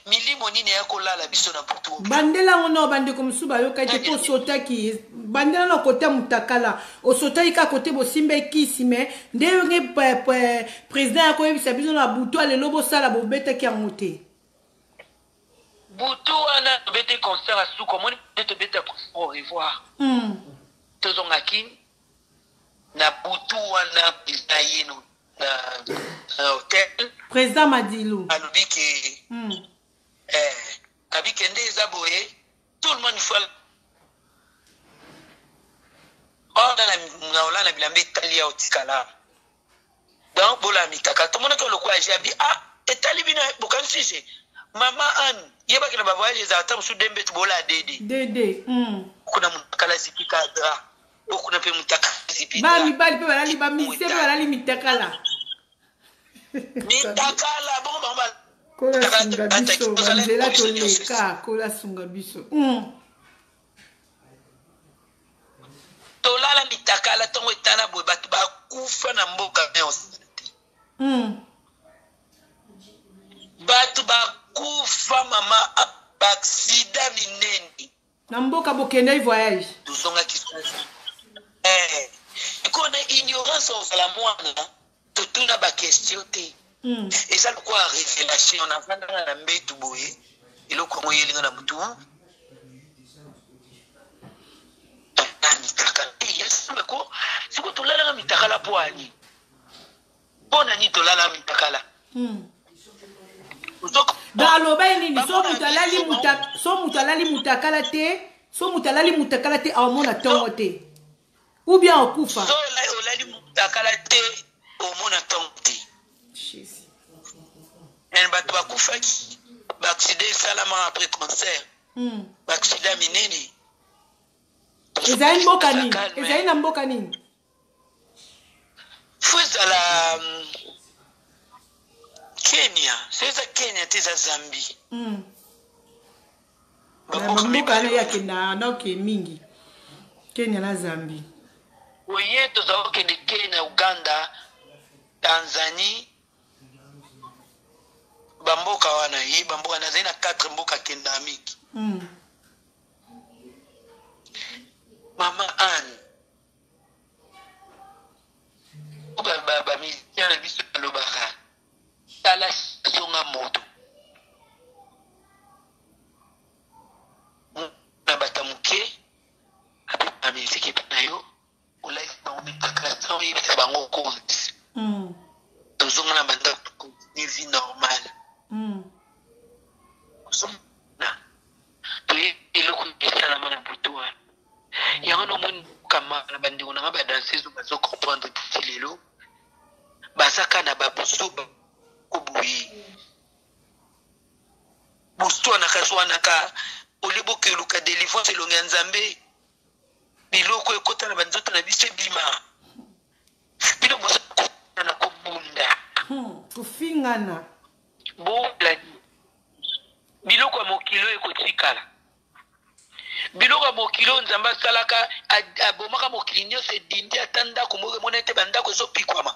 milimo nini ya kolala biso na butu bandela ngono bande comme suba yo kaite ko sotaki bandela no côté mutakala o sotaki ka côté bosimbe kisime ndenge président ko yebisa biso na butu ale lobo sala bobeta ki amote butu ana bete concert a suko moni te beta au revoir tozongaki na butu ana pisayeno na hôtel président Madilu alobi ke Abi Kende Zaboé, tout le monde faut. Oh, dans la bilambe Talia Otikala. Donc, Bola Mitaka, tout le monde qui le croit, j'ai dit, et Talibina, beaucoup de sujets. Maman Anne, il y a pas que le voyage, les attentes sous Dembe Bola Dédé. Dédé, Kuna Mutakala Zipikadra, beaucoup de Mutakala Zipikadra. Bami, Bali, Bali, Bami, c'est Bali Mitakala. Mitakala, bon, Kola sunga biso, banzela toleka, kola sunga biso. Tolala mitakala tongo etana boye batu bakufa na mboka nyonso. Batu bakufa mama baksida minene. Na mboka bokende voyage. Tozonga kisasa. Ikona ignorance ozala mwana, totuna ba question te. Et ça quoi révélation on a vendu na mbetu boye eloko ngo yelinga na mutu mitaka yes ko siko tolala mitakala poani bona ni tolala mitakala da aloba nini so mutalali mutakala te amona tongo te ou bien okufa so olali mutakala te omona tongo te. Elle va pas couper. L'accident salement après concert. L'accident mineni. Ezaïn Bokani. Ezaïn Ambokani. Fouza la Kenya. C'est ça Kenya, c'est ça Zambie. Mbokani ya kena na ke mingi. Kenya na Zambie. Oye tozo ke de Kenya, Uganda, Tanzanie. Bamboka wana yi bamboka na zaina 4 mboka kendamiki. Mama Anne. Ba misien na biso lobaka. Tala songa moto. Na batamuke abi amiziki na eloko esalama na butu wana yango nomoni kama na bandeko nanga badanseuse bazo comprendre ti lelo bazaka na babusu koboyi busu wana kasi wana ka oleboka eluka délivrance elongi ya nzambe biloko ekota na banzoto na biso ebima bino bozakota na kobunda kofingana bolani biloko ya mokilo ekotikala biloko ya mokilo nzambe asalaka abomaka mokili nyonso edindi ata ndako moko emona ete bandako ezopikwama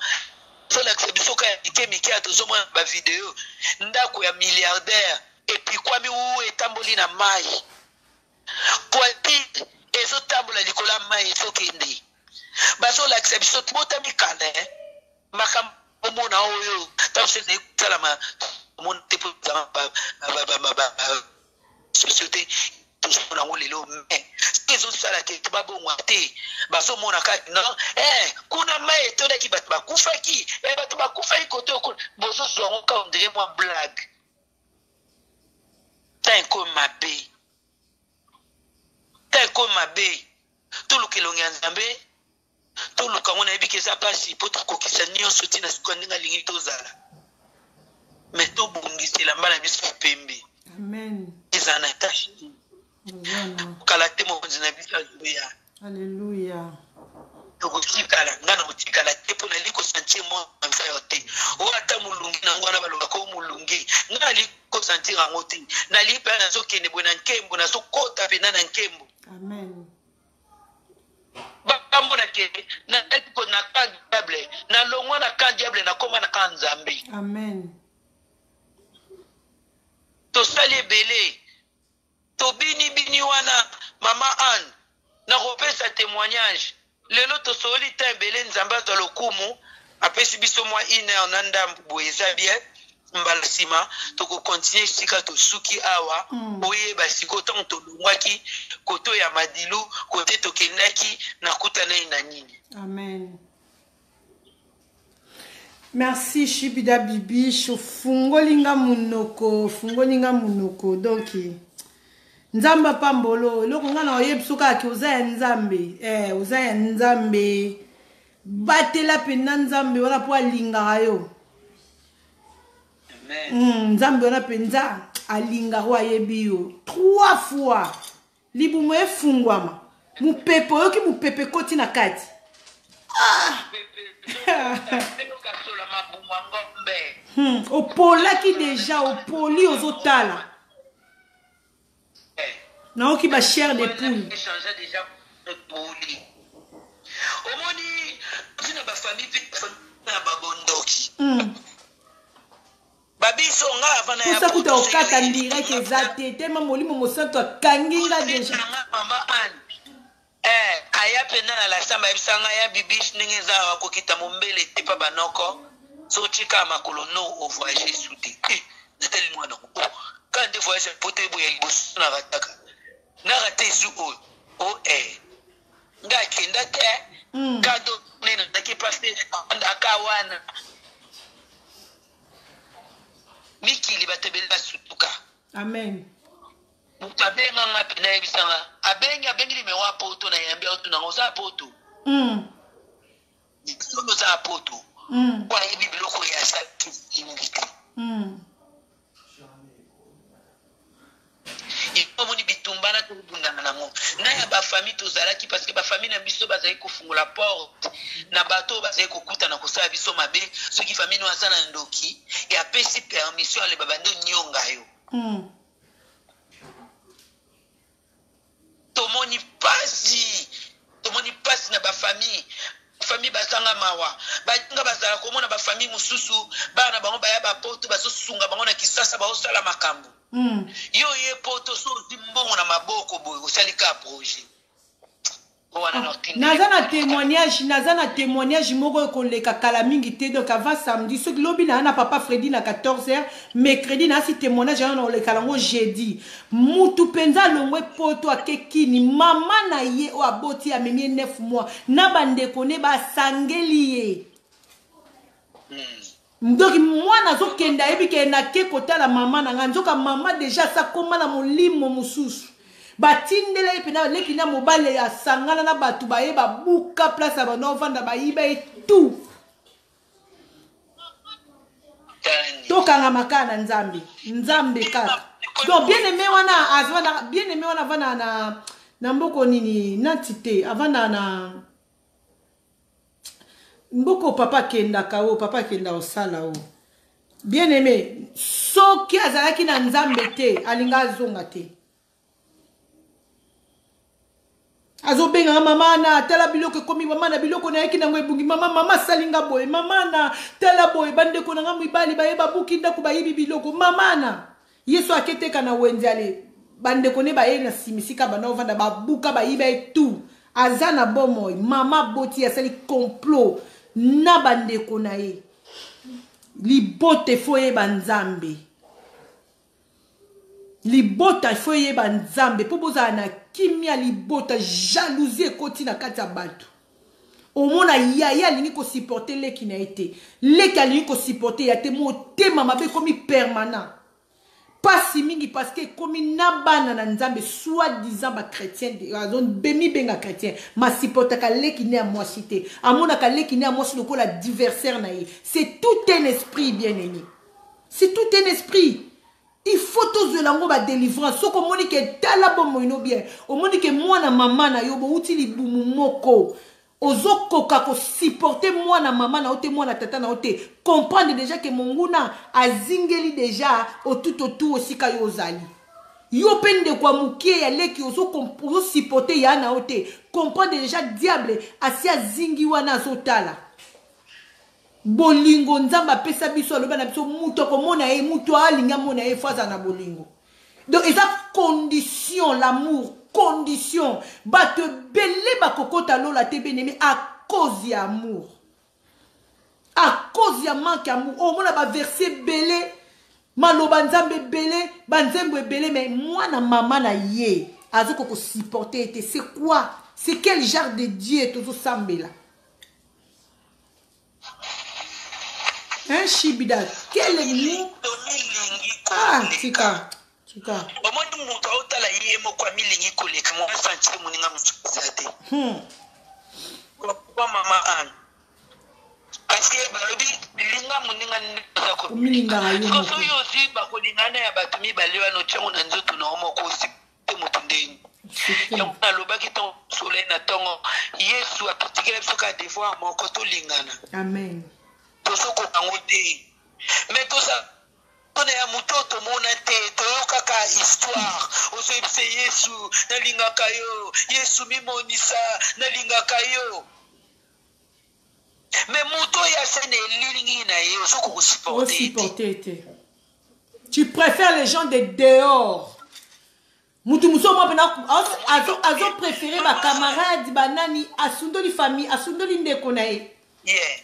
tozolakisa biso ka ya mike mike ya tozomona bavideo ndako ya milliardaire epikwami wu etamboli na mai poitire ezotambola likolo ya mai ezokende bazolakisa biso botami kala makambo omona oyo tabiso ezali kosalama omona te mpo société tozomona ngo lelo me ezosala te babongwa te bazomona kati non kuna mai etondaki bato bakufaki bato bakufaki kote okuna bozozwa ngo ka ondire mwa blague tanko mabe toluka elongi ya nzambe toluka ngo nayebi ke eza mpasi mpo tokokisa nyonso ntina sikoyo ndenge alingi tozala me tobongisela mba na biso pembe eza na etage kala te mokonzi na biso azoya alleluya tokotikala nga na kotikala te mpo nali kosentir mwa msa yo te oyo ata molungi nango wana balobaka o molungi nga nali kosentir yango te nali mpe nazokende boye na nkembo nazokota mpena na nkembo bamonake naeko na ka diable nalongwa na ka diable nakoma na ka nzambe tosali ebele tobinibini wana mama Anne nakopesa témoignage lelo tosoli ta ebele nzambe azwa lokumu apesi biso mwa 1 heure na ndambu boye eza bien mbala nsima tokokontinue esika tosuki awa oyeba siko ntango tolongwaki koto ya madilu kote tokendaki nakutanai na nini. Amen. Merci Shibida Bibicho fungolinga munoko donc nzamba pambolo loko ngana oyebsuka ki uza nzambe batela pena nzambe wana po alinga yo nzambe wana penza alinga wa yebi yo 3 fois libumo efungwama mupepe oyoki mupepe koti na kati opolaki deja opoli ozotala naoki ba chair de poule omoni tina ba famille na babondoki babiso nga avana ya kusa kuta okata ndira kezate tema molimo mosanto akanginga deja mama Anne aya pena na la samba ebisanga ya bibish ndenge za wakokita mombele te pa banoko so chika makolo no au voyager soudé natali mwana quand de voyager pote boya liboso na rataka na rate zu o nga kenda te kado nena taki paste ndaka wana mikili batebele basutuka. Amen. Mutabenga nga pena ebisanga abengi limewa poto na yambia otu na ngoza poto sono za poto kwa hivi biloko ya sati ingiti ikomoni bitumbana tubundana nango na ya ba famille tozalaki parce que ba famille na biso bazali kofungula porte na bato bazali kokuta na kosala biso mabe soki famille no asana ndoki ya pesi permission ale babando nyonga yo tomoni pasi na ba famille basanga mawa batinga bazala komona ba famille mususu bana bango baya ba poto bazosunga bango na kisasa baosala makambo yo ye poto so zimbongo na maboko boye osalika projet naza na témoignage moko koleka kala mingi te donc avant samedi soki lobi na papa Freddy na 14h mercredi na si témoignage na oleka lango jeudi mutu penza longwe poto akekini mama na ye o aboti amemi 9 mois na bandeko ne basangeli ye Donc moi nazo kenda ebi ke na ke kota la maman na nzoka maman déjà ça koma na molimo mususu batindele pe na leki na mobale ya sangana na batu baye ba buka place ba no vanda ba iba et tout tokanga makana nzambe kaka. Donc bien aimé wana vana na mboko nini nantité avana na mboko papa kenda kao papa kenda osala o bien aimé soki azalaki na nzambe te alinga zonga te azobenga mama na tala biloko komi mama na biloko na yaki nango ebungi mama salinga boy mama na tala boy bande ko nanga mibali baye babuki ndako bayibi biloko mama na yeso aketeka na wenzale bande ko ne baye na simisika bana ovanda babuka bayiba tout azana bomoy mama boti asali complot na bande ko na ye libote foye banzambe libota foye banzambe po boza na kimia libota jalousie koti na kati ya bato omona yaya alingi ko supporter leki na ete leki alingi ko supporter ya te motema mabe komi permanent pasi mingi parce que komi na bana na nzambe soi-disant ba chrétien azon bemi benga chrétien ma supporter ka leki ne a mwasi te amona ka leki ne a mwasi lokola adversaire na ye. C'est tout un esprit bien aimé, c'est tout un esprit. Il faut tous lango ba délivrance. So ko moni ke tala bomo ino bien. O moni ke mwana mama na yo bo uti libumu moko. Ozo koka ko supporter mwana mama na ote mwana tata na ote. Comprendre déjà que monguna azingeli déjà au tout autour aussi ka yo zali. Yo pende kwa mukie ya leki ozo supporter ya na ote. Comprendre déjà diable asi azingi wana zotala. Bolingo nzamba pesa biso aloba na biso muto komona e muto alinga mona e faza na bolingo. Donc eza condition l'amour condition ba te belé ba kokota lola te benemi à cause ya amour, à cause ya manque amour. Oh mona ba verset belé maloba nzambe belé banzembo belé mais moi na maman na ye azoko ko supporter te c'est quoi, c'est quel genre de Dieu tozo sambela. Hein, Shibida, quel est le mot? Ah, tika. Omondi mutu autala yemo kwa milingi koleka mwa sanchi muninga msuzate. Kwa mama an. Parce que balobi linga muninga nzako. Milinga ayo. Koso yosi bakolingana ya batumi balewa no changu na nzoto na omo ko si mutu ndeni. Yona lobaki ton soleil na tongo Yesu apatikele soka devoir moko to lingana. Amen. Tosoko angote. Mais tout ça on est à mutoto mona te toyoka ka histoire osebise Yesu na linga kayo Yesu mimonisa na linga kayo mais muto ya sene lilingi na ye osoko supporter. Tu préfères les gens de dehors. Mutu muso mo pena azo préférer ba camarade banani asundoli famille asundoli ndeko na ye. Yeah.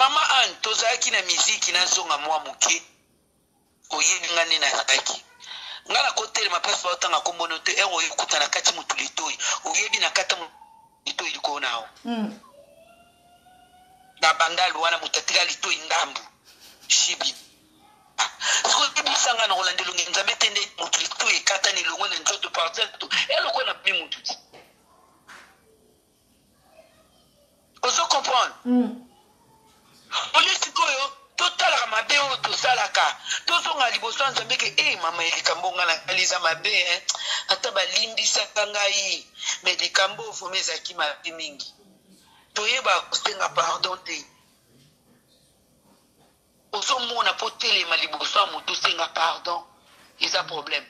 Mama an tozaki na miziki na zonga mwa muke oyebi ngani na taki ngala kotel ma passe pas tanga kombono te en oyikuta na kati mutu litoi oyebi na kata litoi liko nao na bandalu wana mutatika litoi ndambu shibi so ebisanga na olandelo ngenza metende mutu litoi kata ni longo na nzoto parcelle to eloko na bi mutu ozo comprendre. Olisikoyo totala mabe o to salaka tozonga liboso nzambe ke mama elikambo ngana aliza mabe ata balimbisa ngai mais likambo fomeza ki mabe mingi toyeba kusenga pardon te osomona potelema liboso mutu senga pardon eza problème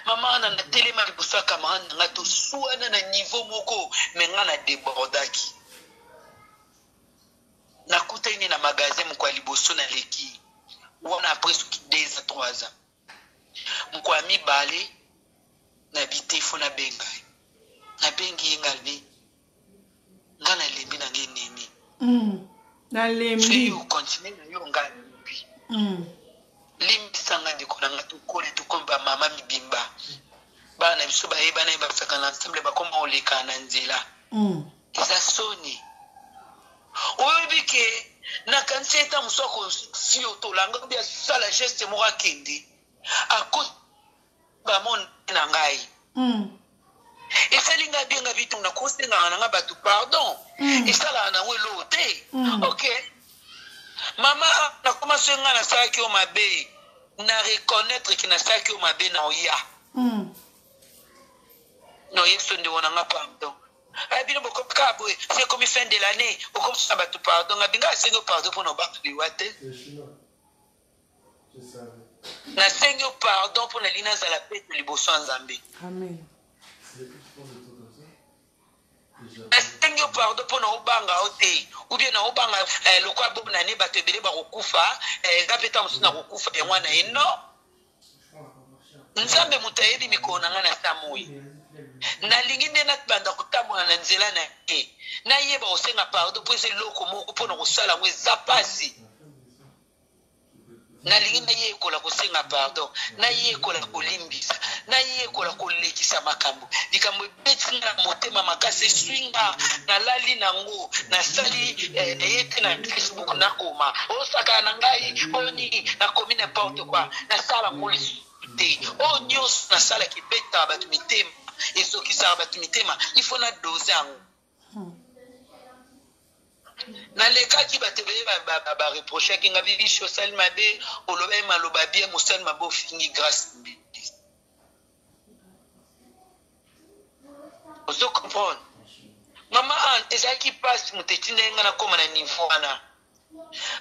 mama na telema liboso camarade nga to suana na niveau moko mais ngana débordaki na kuta ini na magasin mko liboso na leki wana presque 2 à 3 ans mko ami balé na bitefo na benga na bengi ngali ngana lembi na ngenemi na lembi you continue na yo ngali limbi sanga ndiko na ngatu kole to komba mama mibimba bana biso ba yeba na ba faka na ensemble ba komba oleka na nzela eza soni oyebike na kanisi eta musoko fio tolanga bia sala geste mora kendi akos ba mon na ngai esalinga bien bitu na kosenga na batu pardon esala na welo te okay mama na koma senga na saki o mabe na reconnaître que na saki o mabe na oya no yeso ndi wona nga pardon abino boko kabo c'est comme fin de l'année au comme ça batu pardon abinga sengo pardon pour no battu liwate na sengo pardon pour na lina za la paix liboso nzambe amen na sengo pardon pour na obanga ote ou bien na obanga lokwa bobu na ne bato ebele ba kokufa ngapeta musina kokufa ya mwana eno nzambe mutayebi mikona nga na samoi na lingi nde natbanda kotambola na nzela na ye nayeba kosenga pardon po eza eloko moko mpona kosala ngo eza pasi nalingi nayekola kosenga pardon nayekola kolimbisa nayekola kolekisa makambo likambo ebetinga na motema makasi eswinga nalali nango nasali ete na Facebook nakoma osaka na ngai boni nakomi n'importe quoi nasala ngo te o nyonso nasala kibeta bato mitema ezokisa bato mitema il faut na doser yango na lekaki batebele ba reprocher kinga bibi social mabe oloba maloba bien mosal mabo fingi grâce ozo comprendre mama ezaki passe mutetina nga na koma na niveau ana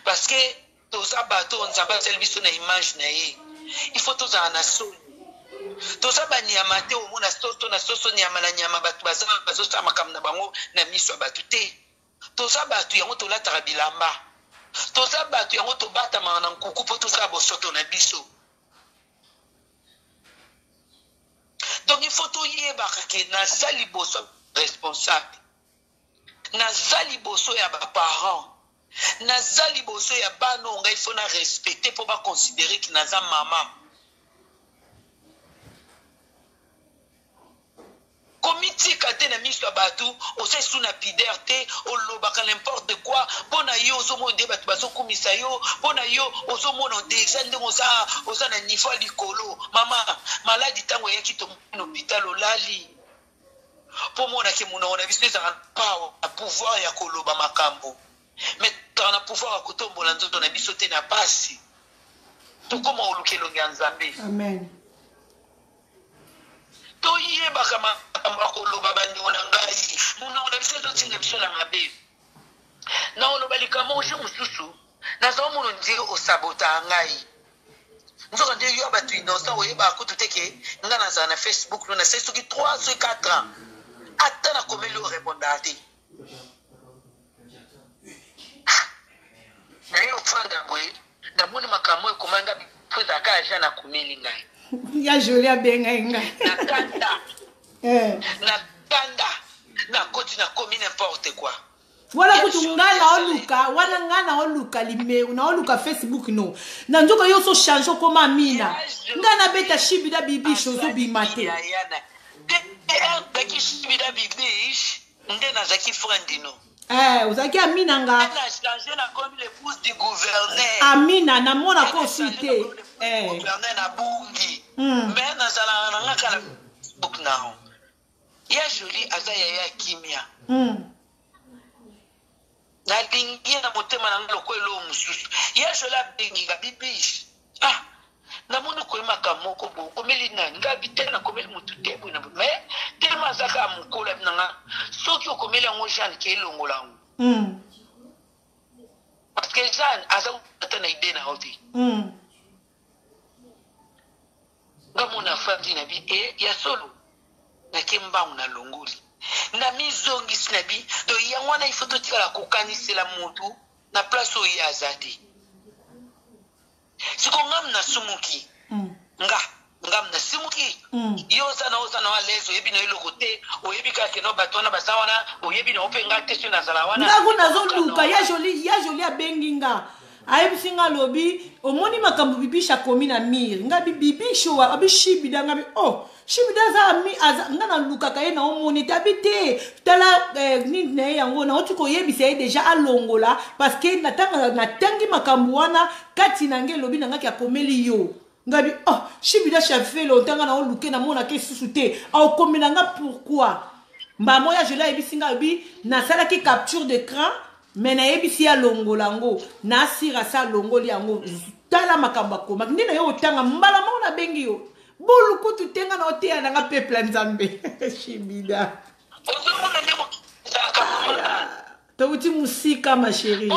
parce que toza bato nzamba selbiso na image na ye il faut toza na soni toza banyama te omona soso na soso nyama na nyama bato bazosala makambo na bango na miso ya bato te toza bato yango tolataka bilamba toza bato yango tobatama na nkuku mpo tosala bosoto na biso donc il faut toyebaka ke naza liboso responsable naza liboso ya baparent naza liboso ya bana onga il faut na respecte mpo baconsidere ke naza mama komitika te na miso ya bato osesu na pider te olobaka n'importe quoi mpona yo ozomona nde bato bazokumisa yo mpona yo ozomona deja ndenge oza na niveau ya likolo mama maladi ntango eyaki tomona hôpital olali mpo monake monoko na biso ezaka na pouvoir ya koloba makambo me taka na pouvoir ya kotombola nzoto na biso te na pasi tokoma oluka elongi ya nzambe amen toyebaka makambo ya koloba bandeko na ngai monoko na biso ezotinga biso na mabe na oloba likambo oje mosusu naza omona ndie osabota ngai nzoka nde yo bato innocent oyebaka kutu te ke nga nazala na Facebook no nasali soki 3 soki 4 ans ata nakomeli orépondaka te naye ofanda boye namoni makambo ekomanga mpo ezalaka aja nakomeli ngai ya joli abengai ngai nakanda nakoti nakomi n'importe quoi wala kutu ngai naoluka wana ngai naoluka limeu naoluka Facebook no na nzoka yo so change okoma amina ngai nabeta shibida bibish ozobima te baki shibida bibish nde nazaki frendino ozalaki amina nga nachange nakomi l'épouse du gouverneur amina namona ko osi te gouverneur na bungi me nazalaka na nga kala Facebook nao ya joli aza yaya kimia nalingi na motema na nga lokola mosusu ya joli abenginga bibish namoni koyemaka moko bo komeli nani ngabi te nakomeli motu te boye me telema azaka mokolo abi nanga soki okomeli yango jeanne ke elongola yango parce que jeanne aza ata na ide na yo te nga mona afandi na bi ya solo nake mbangu na longoli na mizongisi na bi do yango wana ifo totikala kokanisela motu na place oyo ye aza te siko ngam na sumuki ngam na sumuki yo oza na walezo oyebi na eloko te oyebi kaka no bato wana baza wana oyebi na ope nga te so nazala wana ngaku nazoluka ya joli abengi nga Ayebisinga lobi omoni makambo bibisha komi na mir ngabi bibisho wa abi shibida ngabi oh shibida za mi ngana lukaka ye na omoni tabite tala ni ne yango na otuko yebisa ye deja alongola parce que natangi makambo wana kati nange lobi nangaki akomeli yo ngabi oh shibida chafe longtemps na oluke na mona ke susute au komela nga pourquoi mba moya je la yebisinga lobi na sala ki capture d'écran mais na yebisi ya longolango na sira sa longoli yango tala makamba koma ndina yo otanga mbala mo na bengi yo bolu kutu tenga na otea na peuple nzambe shibida tauti musika ma chérie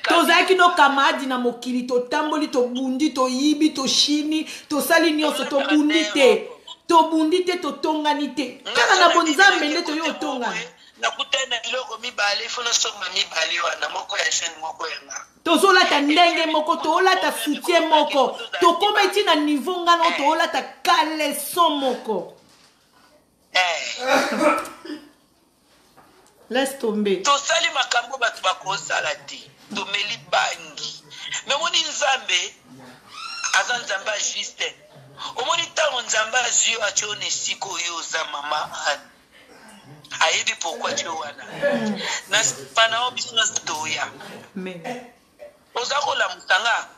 tozalaki no kamadi na mokili totamboli tobundi toyibi toshini tosali nyonso tobundi te tobundi te totongani te kaka na bonzambe nde toyo otongana nakutana iloko mibale ifuna soma mibale wana moko ya chaîne moko yanga tozolata ndenge moko tolata soutien moko tokoma eti na niveau ngana tolata kaleson moko laisse tomber tosali makambo bato bakosala te tomeli bangi me moni nzambe aza nzambe juste omoni ntango nzambe azwi yo atyo na esika oyo oza mama Anne ayebi pourkui atyo wana na pana o biso toya oza kolamusanga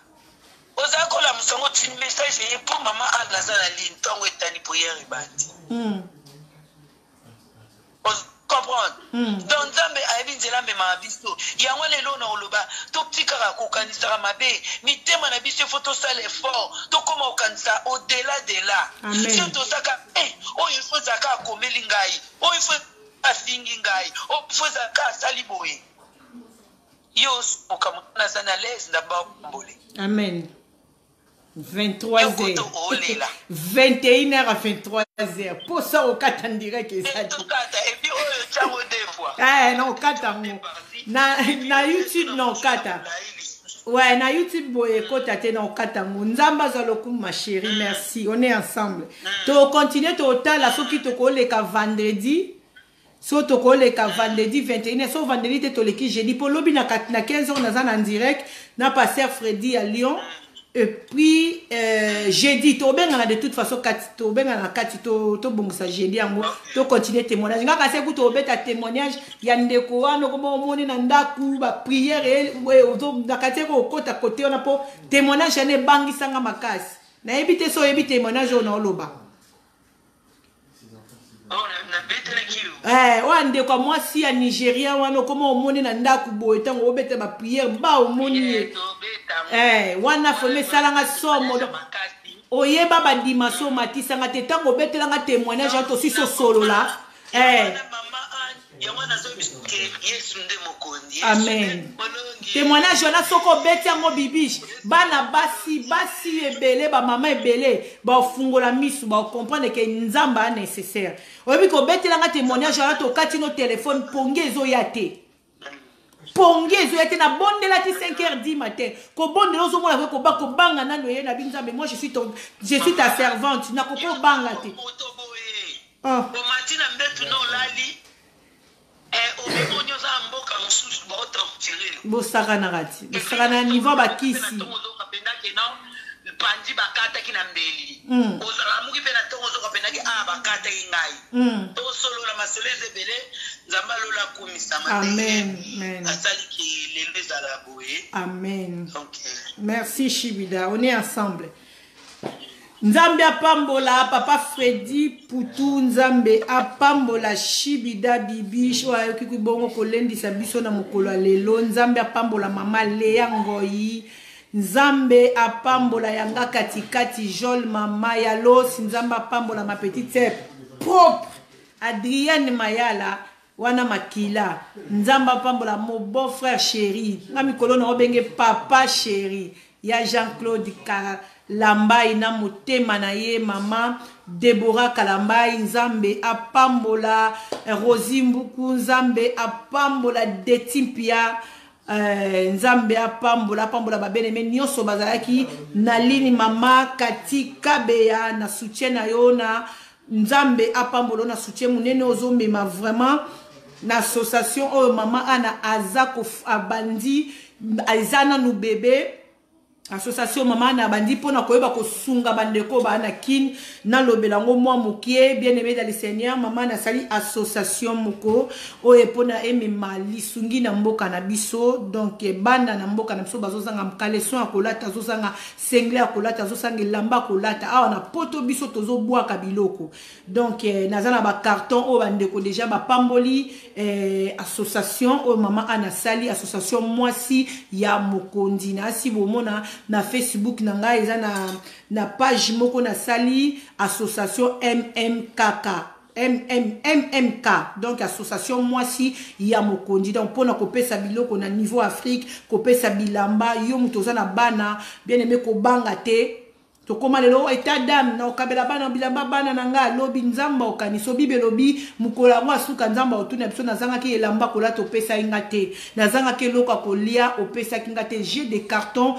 oza kolamusango ti message ye mpo mama Anne aza na ligne ntango etani priere ebandi comprendre donc nzambe ayebi nzela amemaka biso yango lelo na oloba totikaka kokanisaka mabe mitema na biso efo tosala effort tokoma kokanisa au-delà de là so tozaka oyo ifo ezalaka akomeli ngai oyo ifo afingi ngai oyo ifo ezalaka asali boye yo okamotana aza na lese ndamba okombole amen 23h 21h à 23h pour ça au kata direct non kata na YouTube non kata ouais na YouTube boye kota te non kata nzamba zaloku ma chérie merci on est ensemble to continuer to tala soki to ko leka vendredi so to ko leka vendredi 21h so vendredi te to leki jeudi pour lobi na 15h na za en direct na pasteur Freddy à Lyon. Et puis, jeudi, de toute façon, to bongsa jeudi, to continuer témoignage. Nga kase ku to beta témoignage, yande ko wana ko mo moni na ndaku ba prière we ozo ndakate ko kota côté on a po témoignage ne bangi sanga makasi. Na ebite so ebite témoignage on oloba. Wande kwa mwasi ya Nigeria wana komo omoni na ndaku boye tango obeta ba prière ba omoni wana fome salanga somo oyeba ba dimaso matisanga te tango betelanga témoignage to siso solo la amen témoignage wana soko beti yango bibiche bana basi ebele ba mama ebele ba fungola misu ba comprendre que nzamba nécessaire oyebi ko betelanga témoignage wana to kati no téléphone pongezo yate pongezo yate na bondela ti 5h10 matin ko bondela ozo mona ko ba ko banga nano ye na binzambe moi je suis ta servante na ko banga te matina mbetu no lali bosaka rati bosaka na niveau bakisi pandi bakata ki na mbeli ozala muki pe na tongo zo kapenda ki bakata ki ngai to solo la masoleze bele nzamba lola kumisa mate amen asali ki lelo ezala boye amen merci Shibida on est ensemble. Nzambe apambola papa Freddy Poutou nzambe apambola Shibida bibi shwa yoki bongo kolendisa biso na mokolo lelo nzambe apambola mama Lea Ngoyi nzambe apambola yanga katikati Jol mama ya Los nzambe apambola ma petite sœur propre Adrienne Mayala wana makila nzambe apambola mon beau frère chéri nga mikolo na obenge papa chéri ya Jean-Claude Kalambai na motema na ye mama Deborah Kalambai nzambe apambola Rosie Mbuku nzambe apambola Detimpia nzambe apambola babene nyonso bazalaki na lini mama Kati Kabeya na soutien na yo na nzambe apambola na soutien munene ozomema vraiment na association oyo mama ana azako abandi aizana nu bébé association mama na bandi pona koyeba kosunga bandeko bana kin na lobelango mwa mokie bien aimé dans le Seigneur mama na sali association moko oye pona emema lisungi na mboka na biso donc banda na mboka na biso bazozanga mkaleson akolata azozanga sengle akolata azosanga lamba akolata awa na poto biso tozobwaka biloko donc nazana ba carton o bandeko déjà ba pamboli association o mama ana sali association mwasi ya mokondi na si bomona na Facebook na nga eza na page moko na sali association MMK donc association mwasi ya mokondi donc pona kopesa biloko na niveau Afrique kopesa bilamba yo mutoza na bana bien aimé ko banga te to koma lelo eta dame na okabela bana bilamba bana nanga lobi nzamba okaniso bibe lobi mukola mwa suka nzamba otuna biso nazanga ki elamba kola to pesa ingate nazanga ke loka kolia opesa kingate j'ai des cartons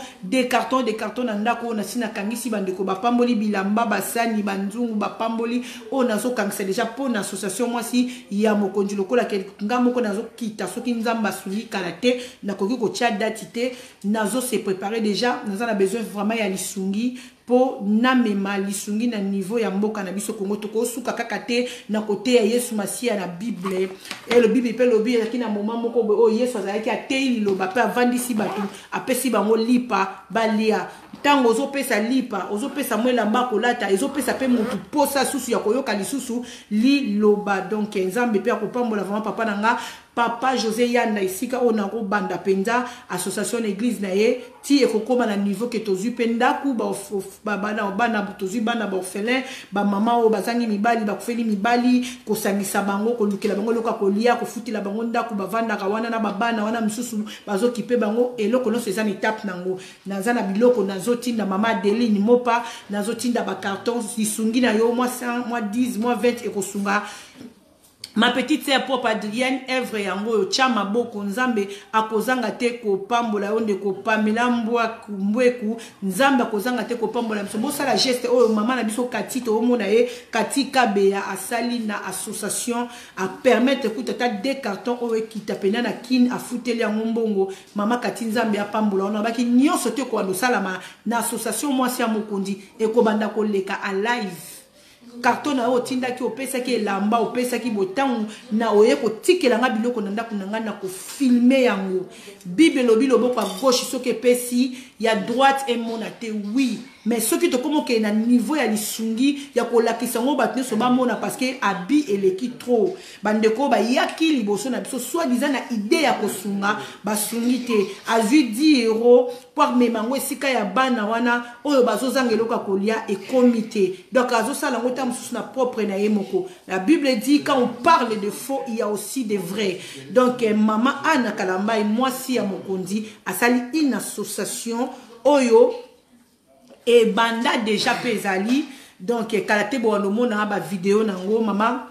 na ndako na sina kangisi bandeko bapamboli bilamba basani banzungu bapamboli o nazo kangisa déjà pour na association mwasi ya mokonzi lokola ke ngamoko nazo kita soki nzamba suli kalate na koki ko tia date te nazo se préparer déjà nazana besoin vraiment ya lisungi po namema lisungi na niveau ya mboka na biso Kongo toko suka kaka te na kote ya Yesu Masia na Bible et le Bible pe lobi ki na moment moko o Yesu azalaki ateli loba pe avandisi batu apesi bango lipa balia tango ozopesa lipa ozopesa mwela mbako lata ezopesa pe mutu posa susu ya koyoka lisusu li loba donc nzambe pe akopambola vraiment papa nanga Papa José Yanda isika onako banda penza association église na ye ti ekokoma na niveau ke tozu pendaku ba bana tozu bana ba orphelin ba mama o bazangi mibali ba kufeli mibali kosangisa bango kolukela bango loka kolia kofutila bango ndaku bavanda ka wana na babana wana misusu bazokipe bango eloko no sezana étape nango nazana biloko nazotinda mama Adeline Mopa nazotinda ba carton isungi na yo moi 100 moi 10 moi 20 ekosunga. Ma petite sœur propre Adrienne Evre yango chama boko nzambe akozanga te ko pambola onde ko pamela mbweku nzambe akozanga te ko pambola msobo sala geste oyo mama na biso katito omona ye katika beya asali na association a permettre ku tata des cartons oyo kita pena na kin afuteli yango mbongo mama kati nzambe apambola ona baki nyonso te ko ando salama na association mwasi ya mokondi ekobanda koleka a live carton na otinda ki opesa ki elamba opesa ki botangu na oye ko tikela nga biloko na ndako nanga na ko filmer yango Bible lobi loboko à gauche soki pesi ya droite et monate oui mais soki to komo ke na niveau ya lisungi ya ko lakisa ngo batne so ba mona parce que abi eleki trop bandeko ba yaki liboso na biso soit disant na idée ya kosunga basungi te azui 10 € pour memango esika ya bana wana oyo bazozanga eloko kolia et comité donc azosala ngo tam na propre na yemoko. La Bible dit quand on parle de faux il y a aussi de vrai donc maman Anna Kalamba et moi si à mokondi asali une association oyo et banda déjà pesali donc kalate bo no mona ba vidéo nango mama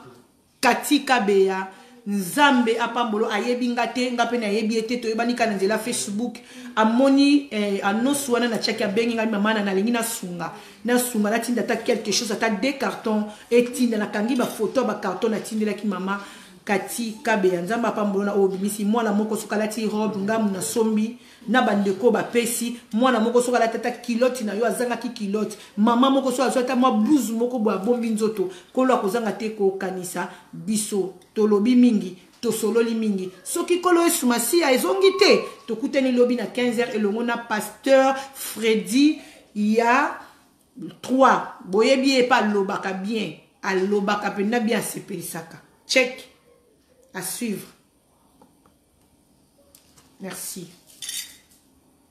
katika beya nzambe apambolo ayebi ngate ngape na yebi ete to yebani kana nzela Facebook amoni anosu wana na chaki abengi ngai mama na lingi na sunga na tinda ta quelque chose ata des cartons et tinda na kangi ba photo ba carton na tindela ki mama katika beya nzamba apambolo na obimisi mwana moko sokalati robe ngamu na sombi na bandeko ba pesi mwana moko sokala tata kilote na yo azanga ki kilote mama moko so azota mwa blouse moko bo bombi nzoto kolo akozanga te ko kanisa biso tolobi mingi tosololi mingi soki kolo esumasi ya ezongi te tokuteni lobi na 15h elongo na pasteur Freddy ya 3 boyebi e pa lobaka bien alobaka penda bien sepelisaka check à suivre. Merci.